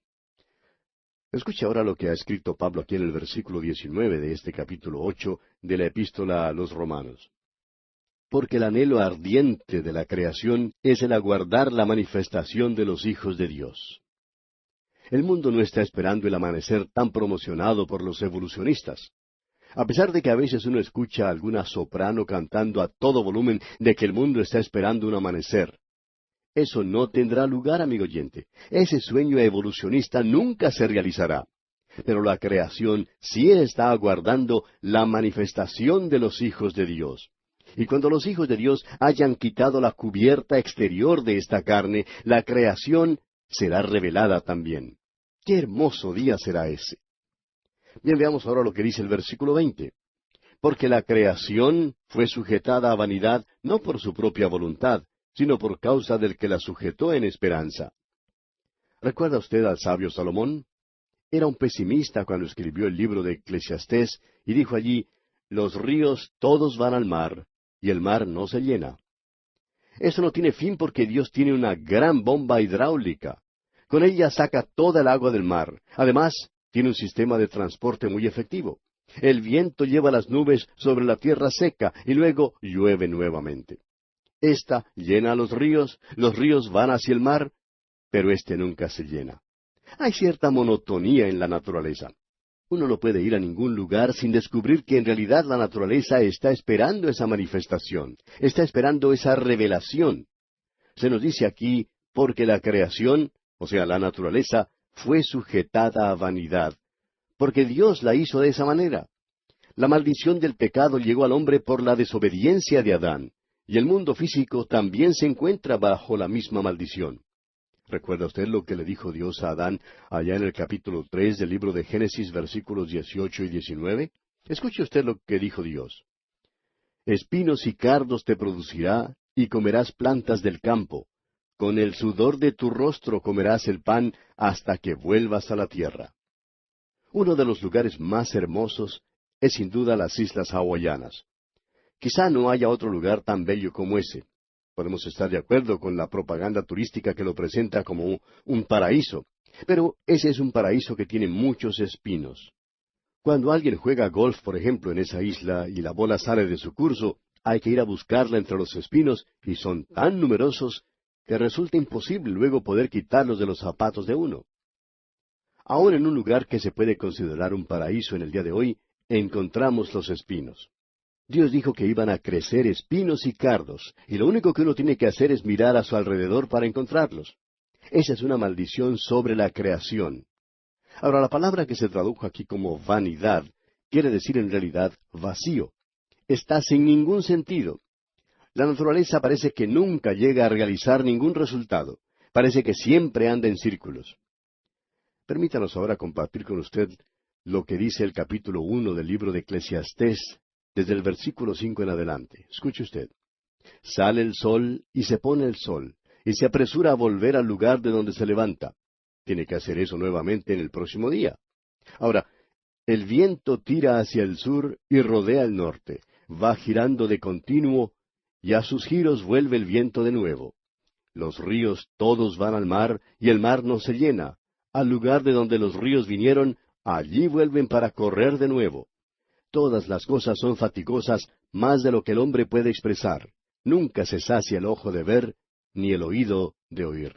Escuche ahora lo que ha escrito Pablo aquí en el versículo 19 de este capítulo 8 de la epístola a los Romanos. Porque el anhelo ardiente de la creación es el aguardar la manifestación de los hijos de Dios. El mundo no está esperando el amanecer tan promocionado por los evolucionistas. A pesar de que a veces uno escucha a alguna soprano cantando a todo volumen de que el mundo está esperando un amanecer. Eso no tendrá lugar, amigo oyente. Ese sueño evolucionista nunca se realizará. Pero la creación sí está aguardando la manifestación de los hijos de Dios. Y cuando los hijos de Dios hayan quitado la cubierta exterior de esta carne, la creación será revelada también. ¡Qué hermoso día será ese! Bien, veamos ahora lo que dice el versículo 20. Porque la creación fue sujetada a vanidad no por su propia voluntad, sino por causa del que la sujetó en esperanza. ¿Recuerda usted al sabio Salomón? Era un pesimista cuando escribió el libro de Eclesiastés y dijo allí, los ríos todos van al mar, y el mar no se llena. Eso no tiene fin porque Dios tiene una gran bomba hidráulica. Con ella saca toda el agua del mar. Además, tiene un sistema de transporte muy efectivo. El viento lleva las nubes sobre la tierra seca y luego llueve nuevamente. Esta llena los ríos van hacia el mar, pero éste nunca se llena. Hay cierta monotonía en la naturaleza. Uno no puede ir a ningún lugar sin descubrir que en realidad la naturaleza está esperando esa manifestación, está esperando esa revelación. Se nos dice aquí, porque la creación, o sea, la naturaleza, fue sujetada a vanidad, porque Dios la hizo de esa manera. La maldición del pecado llegó al hombre por la desobediencia de Adán. Y el mundo físico también se encuentra bajo la misma maldición. ¿Recuerda usted lo que le dijo Dios a Adán allá en el capítulo 3 del libro de Génesis, versículos 18 y 19? Escuche usted lo que dijo Dios. Espinos y cardos te producirá, y comerás plantas del campo. Con el sudor de tu rostro comerás el pan hasta que vuelvas a la tierra. Uno de los lugares más hermosos es sin duda las islas hawaianas. Quizá no haya otro lugar tan bello como ese. Podemos estar de acuerdo con la propaganda turística que lo presenta como un paraíso, pero ese es un paraíso que tiene muchos espinos. Cuando alguien juega golf, por ejemplo, en esa isla y la bola sale de su curso, hay que ir a buscarla entre los espinos y son tan numerosos que resulta imposible luego poder quitarlos de los zapatos de uno. Aún en un lugar que se puede considerar un paraíso en el día de hoy, encontramos los espinos. Dios dijo que iban a crecer espinos y cardos, y lo único que uno tiene que hacer es mirar a su alrededor para encontrarlos. Esa es una maldición sobre la creación. Ahora, la palabra que se tradujo aquí como vanidad quiere decir en realidad vacío. Está sin ningún sentido. La naturaleza parece que nunca llega a realizar ningún resultado. Parece que siempre anda en círculos. Permítanos ahora compartir con usted lo que dice el capítulo 1 del libro de Eclesiastés, desde el versículo 5 en adelante. Escuche usted. Sale el sol y se pone el sol, y se apresura a volver al lugar de donde se levanta. Tiene que hacer eso nuevamente en el próximo día. Ahora, el viento tira hacia el sur y rodea el norte, va girando de continuo, y a sus giros vuelve el viento de nuevo. Los ríos todos van al mar, y el mar no se llena. Al lugar de donde los ríos vinieron, allí vuelven para correr de nuevo. Todas las cosas son fatigosas más de lo que el hombre puede expresar. Nunca se sacia el ojo de ver, ni el oído de oír.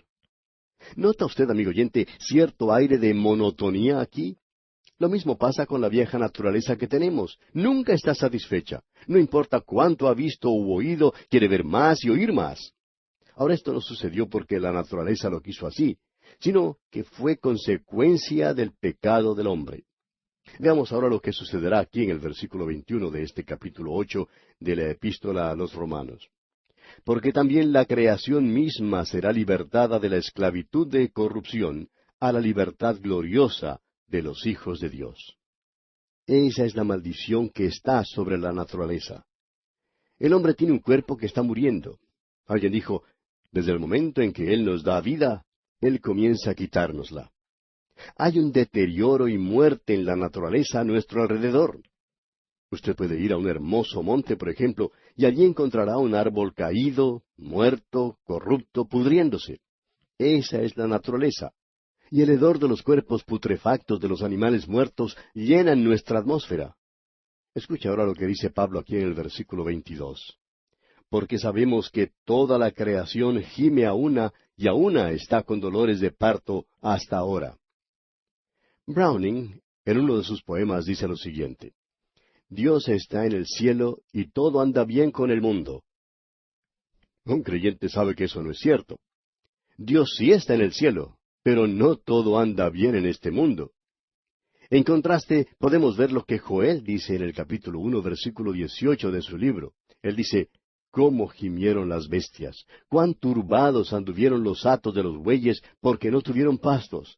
¿Nota usted, amigo oyente, cierto aire de monotonía aquí? Lo mismo pasa con la vieja naturaleza que tenemos. Nunca está satisfecha. No importa cuánto ha visto u oído, quiere ver más y oír más. Ahora esto no sucedió porque la naturaleza lo quiso así, sino que fue consecuencia del pecado del hombre. Veamos ahora lo que sucederá aquí en el versículo 21 de este capítulo 8 de la epístola a los Romanos. Porque también la creación misma será libertada de la esclavitud de corrupción a la libertad gloriosa de los hijos de Dios. Esa es la maldición que está sobre la naturaleza. El hombre tiene un cuerpo que está muriendo. Alguien dijo, desde el momento en que Él nos da vida, Él comienza a quitárnosla. Hay un deterioro y muerte en la naturaleza a nuestro alrededor. Usted puede ir a un hermoso monte, por ejemplo, y allí encontrará un árbol caído, muerto, corrupto, pudriéndose. Esa es la naturaleza. Y el hedor de los cuerpos putrefactos de los animales muertos llenan nuestra atmósfera. Escucha ahora lo que dice Pablo aquí en el versículo 22. Porque sabemos que toda la creación gime a una y a una está con dolores de parto hasta ahora. Browning, en uno de sus poemas, dice lo siguiente. Dios está en el cielo y todo anda bien con el mundo. Un creyente sabe que eso no es cierto. Dios sí está en el cielo, pero no todo anda bien en este mundo. En contraste, podemos ver lo que Joel dice en el capítulo 1, versículo 18 de su libro. Él dice, «Cómo gimieron las bestias, cuán turbados anduvieron los hatos de los bueyes, porque no tuvieron pastos.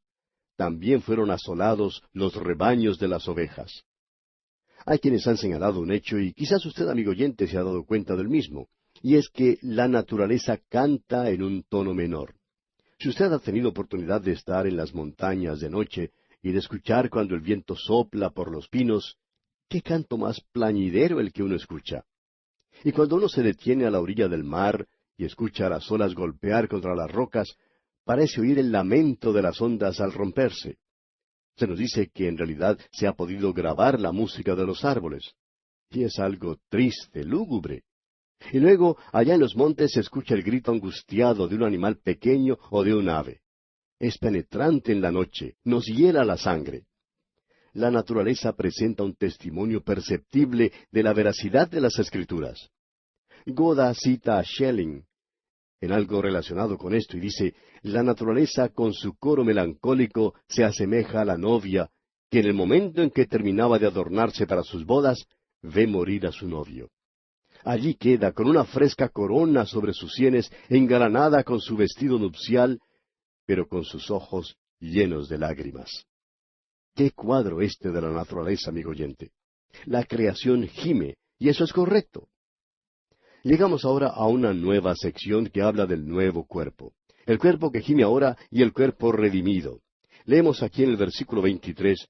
También fueron asolados los rebaños de las ovejas». Hay quienes han señalado un hecho, y quizás usted, amigo oyente, se ha dado cuenta del mismo, y es que la naturaleza canta en un tono menor. Si usted ha tenido oportunidad de estar en las montañas de noche y de escuchar cuando el viento sopla por los pinos, qué canto más plañidero el que uno escucha. Y cuando uno se detiene a la orilla del mar y escucha las olas golpear contra las rocas, parece oír el lamento de las ondas al romperse. Se nos dice que en realidad se ha podido grabar la música de los árboles. Y es algo triste, lúgubre. Y luego, allá en los montes se escucha el grito angustiado de un animal pequeño o de un ave. Es penetrante en la noche, nos hiela la sangre. La naturaleza presenta un testimonio perceptible de la veracidad de las Escrituras. Goda cita a Schelling en algo relacionado con esto y dice, la naturaleza con su coro melancólico se asemeja a la novia, que en el momento en que terminaba de adornarse para sus bodas, ve morir a su novio. Allí queda con una fresca corona sobre sus sienes, engalanada con su vestido nupcial, pero con sus ojos llenos de lágrimas. ¡Qué cuadro este de la naturaleza, amigo oyente! La creación gime, y eso es correcto. Llegamos ahora a una nueva sección que habla del nuevo cuerpo. El cuerpo que gime ahora y el cuerpo redimido. Leemos aquí en el versículo 23.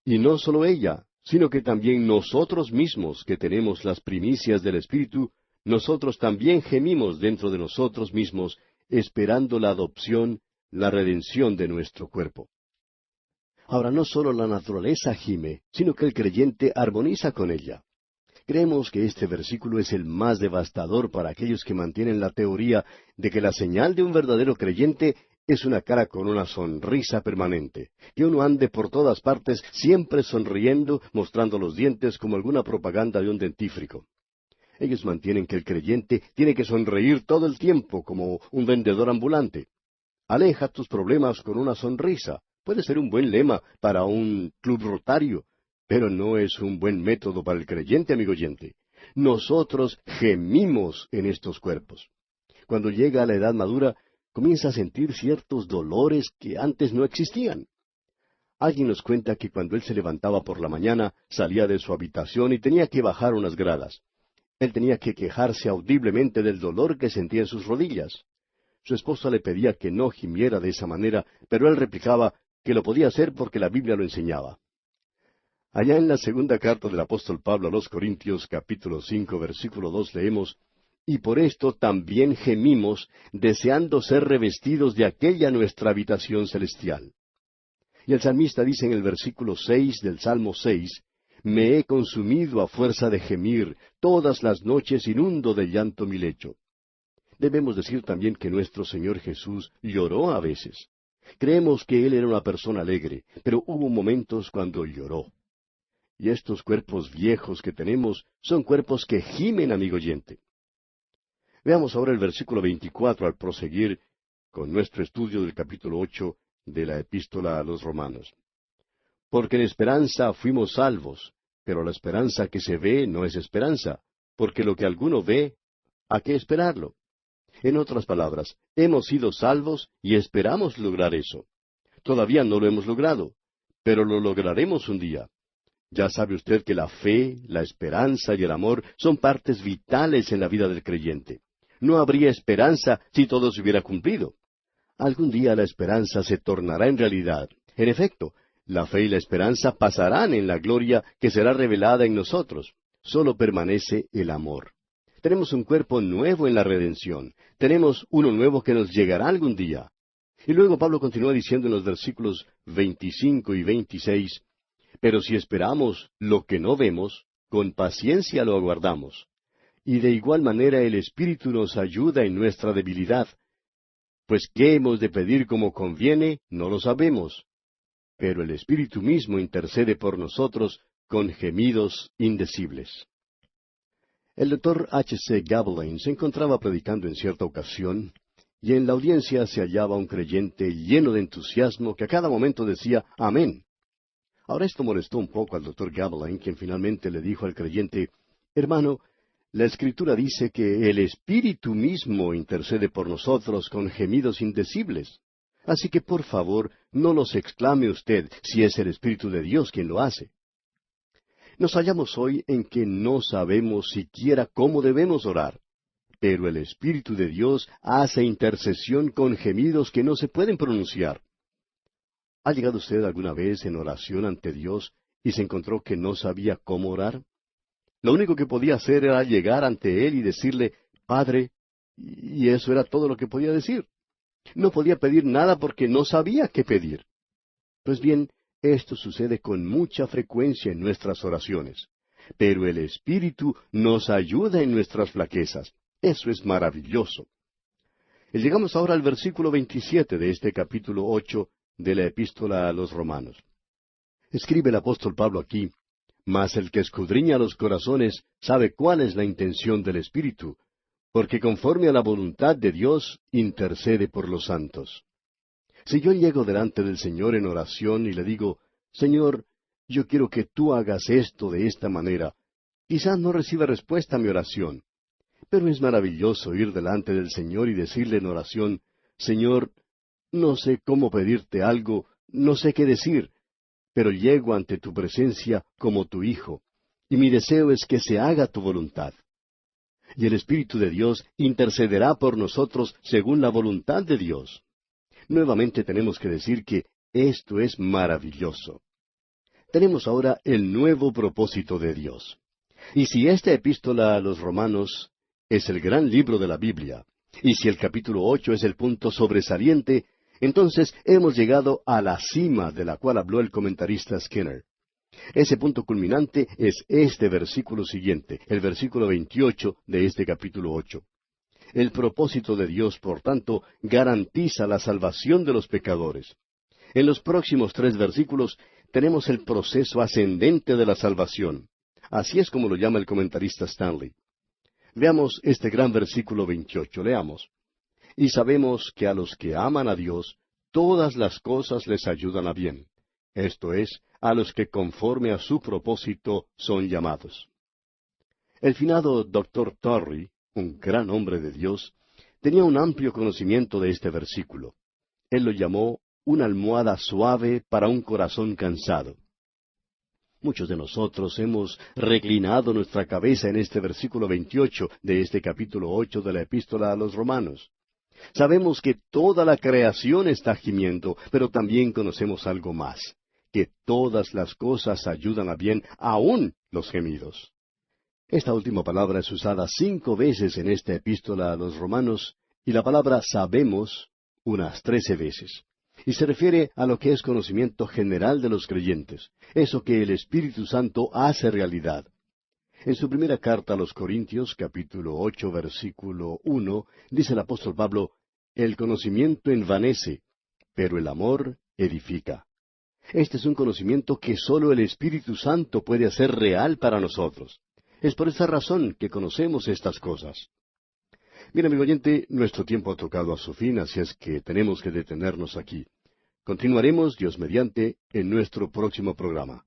Y no solo ella, sino que también nosotros mismos, que tenemos las primicias del Espíritu, nosotros también gemimos dentro de nosotros mismos, esperando la adopción, la redención de nuestro cuerpo. Ahora, no solo la naturaleza gime, sino que el creyente armoniza con ella. Creemos que este versículo es el más devastador para aquellos que mantienen la teoría de que la señal de un verdadero creyente es una cara con una sonrisa permanente, que uno ande por todas partes siempre sonriendo, mostrando los dientes como alguna propaganda de un dentífrico. Ellos mantienen que el creyente tiene que sonreír todo el tiempo como un vendedor ambulante. Aleja tus problemas con una sonrisa. Puede ser un buen lema para un club rotario, pero no es un buen método para el creyente, amigo oyente. Nosotros gemimos en estos cuerpos. Cuando llega a la edad madura, comienza a sentir ciertos dolores que antes no existían. Alguien nos cuenta que cuando él se levantaba por la mañana, salía de su habitación y tenía que bajar unas gradas. Él tenía que quejarse audiblemente del dolor que sentía en sus rodillas. Su esposa le pedía que no gimiera de esa manera, pero él replicaba que lo podía hacer porque la Biblia lo enseñaba. Allá en la segunda carta del apóstol Pablo a los Corintios, capítulo 5, versículo 2, leemos: Y por esto también gemimos, deseando ser revestidos de aquella nuestra habitación celestial. Y el salmista dice en el versículo 6 del Salmo 6, Me he consumido a fuerza de gemir, todas las noches inundo de llanto mi lecho. Debemos decir también que nuestro Señor Jesús lloró a veces. Creemos que Él era una persona alegre, pero hubo momentos cuando lloró. Y estos cuerpos viejos que tenemos son cuerpos que gimen, amigo oyente. Veamos ahora el versículo 24 al proseguir con nuestro estudio del capítulo 8 de la Epístola a los Romanos. Porque en esperanza fuimos salvos, pero la esperanza que se ve no es esperanza, porque lo que alguno ve, ¿a qué esperarlo? En otras palabras, hemos sido salvos y esperamos lograr eso. Todavía no lo hemos logrado, pero lo lograremos un día. Ya sabe usted que la fe, la esperanza y el amor son partes vitales en la vida del creyente. No habría esperanza si todo se hubiera cumplido. Algún día la esperanza se tornará en realidad. En efecto, la fe y la esperanza pasarán en la gloria que será revelada en nosotros. Solo permanece el amor. Tenemos un cuerpo nuevo en la redención. Tenemos uno nuevo que nos llegará algún día. Y luego Pablo continúa diciendo en los versículos 25 y 26, Pero si esperamos lo que no vemos, con paciencia lo aguardamos. Y de igual manera el Espíritu nos ayuda en nuestra debilidad. Pues qué hemos de pedir como conviene, no lo sabemos. Pero el Espíritu mismo intercede por nosotros con gemidos indecibles. El doctor H. C. Gawain se encontraba predicando en cierta ocasión, y en la audiencia se hallaba un creyente lleno de entusiasmo que a cada momento decía «Amén». Ahora esto molestó un poco al doctor Gawain, quien finalmente le dijo al creyente «Hermano, la Escritura dice que el Espíritu mismo intercede por nosotros con gemidos indecibles. Así que, por favor, no los exclame usted si es el Espíritu de Dios quien lo hace». Nos hallamos hoy en que no sabemos siquiera cómo debemos orar, pero el Espíritu de Dios hace intercesión con gemidos que no se pueden pronunciar. ¿Ha llegado usted alguna vez en oración ante Dios y se encontró que no sabía cómo orar? Lo único que podía hacer era llegar ante Él y decirle, «Padre», y eso era todo lo que podía decir. No podía pedir nada porque no sabía qué pedir. Pues bien, esto sucede con mucha frecuencia en nuestras oraciones. Pero el Espíritu nos ayuda en nuestras flaquezas. Eso es maravilloso. Y llegamos ahora al versículo 27 de este capítulo 8 de la Epístola a los Romanos. Escribe el apóstol Pablo aquí, «Mas el que escudriña los corazones sabe cuál es la intención del Espíritu, porque conforme a la voluntad de Dios intercede por los santos». Si yo llego delante del Señor en oración y le digo, «Señor, yo quiero que tú hagas esto de esta manera», quizás no reciba respuesta a mi oración. Pero es maravilloso ir delante del Señor y decirle en oración, «Señor, no sé cómo pedirte algo, no sé qué decir, pero llego ante tu presencia como tu hijo, y mi deseo es que se haga tu voluntad». Y el Espíritu de Dios intercederá por nosotros según la voluntad de Dios. Nuevamente tenemos que decir que esto es maravilloso. Tenemos ahora el nuevo propósito de Dios. Y si esta epístola a los romanos es el gran libro de la Biblia. Y si el capítulo 8 es el punto sobresaliente, entonces hemos llegado a la cima de la cual habló el comentarista Skinner. Ese punto culminante es este versículo siguiente, el versículo 28 de este capítulo 8. El propósito de Dios, por tanto, garantiza la salvación de los pecadores. En los próximos 3 versículos tenemos el proceso ascendente de la salvación. Así es como lo llama el comentarista Stanley. Veamos este gran versículo 28. Leamos. Y sabemos que a los que aman a Dios, todas las cosas les ayudan a bien. Esto es, a los que conforme a su propósito son llamados. El finado Dr. Torrey, un gran hombre de Dios, tenía un amplio conocimiento de este versículo. Él lo llamó una almohada suave para un corazón cansado. Muchos de nosotros hemos reclinado nuestra cabeza en este versículo 28 de este capítulo 8 de la Epístola a los Romanos. Sabemos que toda la creación está gimiendo, pero también conocemos algo más, que todas las cosas ayudan a bien, aun los gemidos. Esta última palabra es usada 5 veces en esta Epístola a los Romanos, y la palabra sabemos unas 13 veces. Y se refiere a lo que es conocimiento general de los creyentes, eso que el Espíritu Santo hace realidad. En su primera carta a los Corintios, capítulo 8, versículo 1, dice el apóstol Pablo, el conocimiento envanece, pero el amor edifica. Este es un conocimiento que sólo el Espíritu Santo puede hacer real para nosotros. Es por esa razón que conocemos estas cosas. Bien, amigo oyente, nuestro tiempo ha tocado a su fin, así es que tenemos que detenernos aquí. Continuaremos, Dios mediante, en nuestro próximo programa.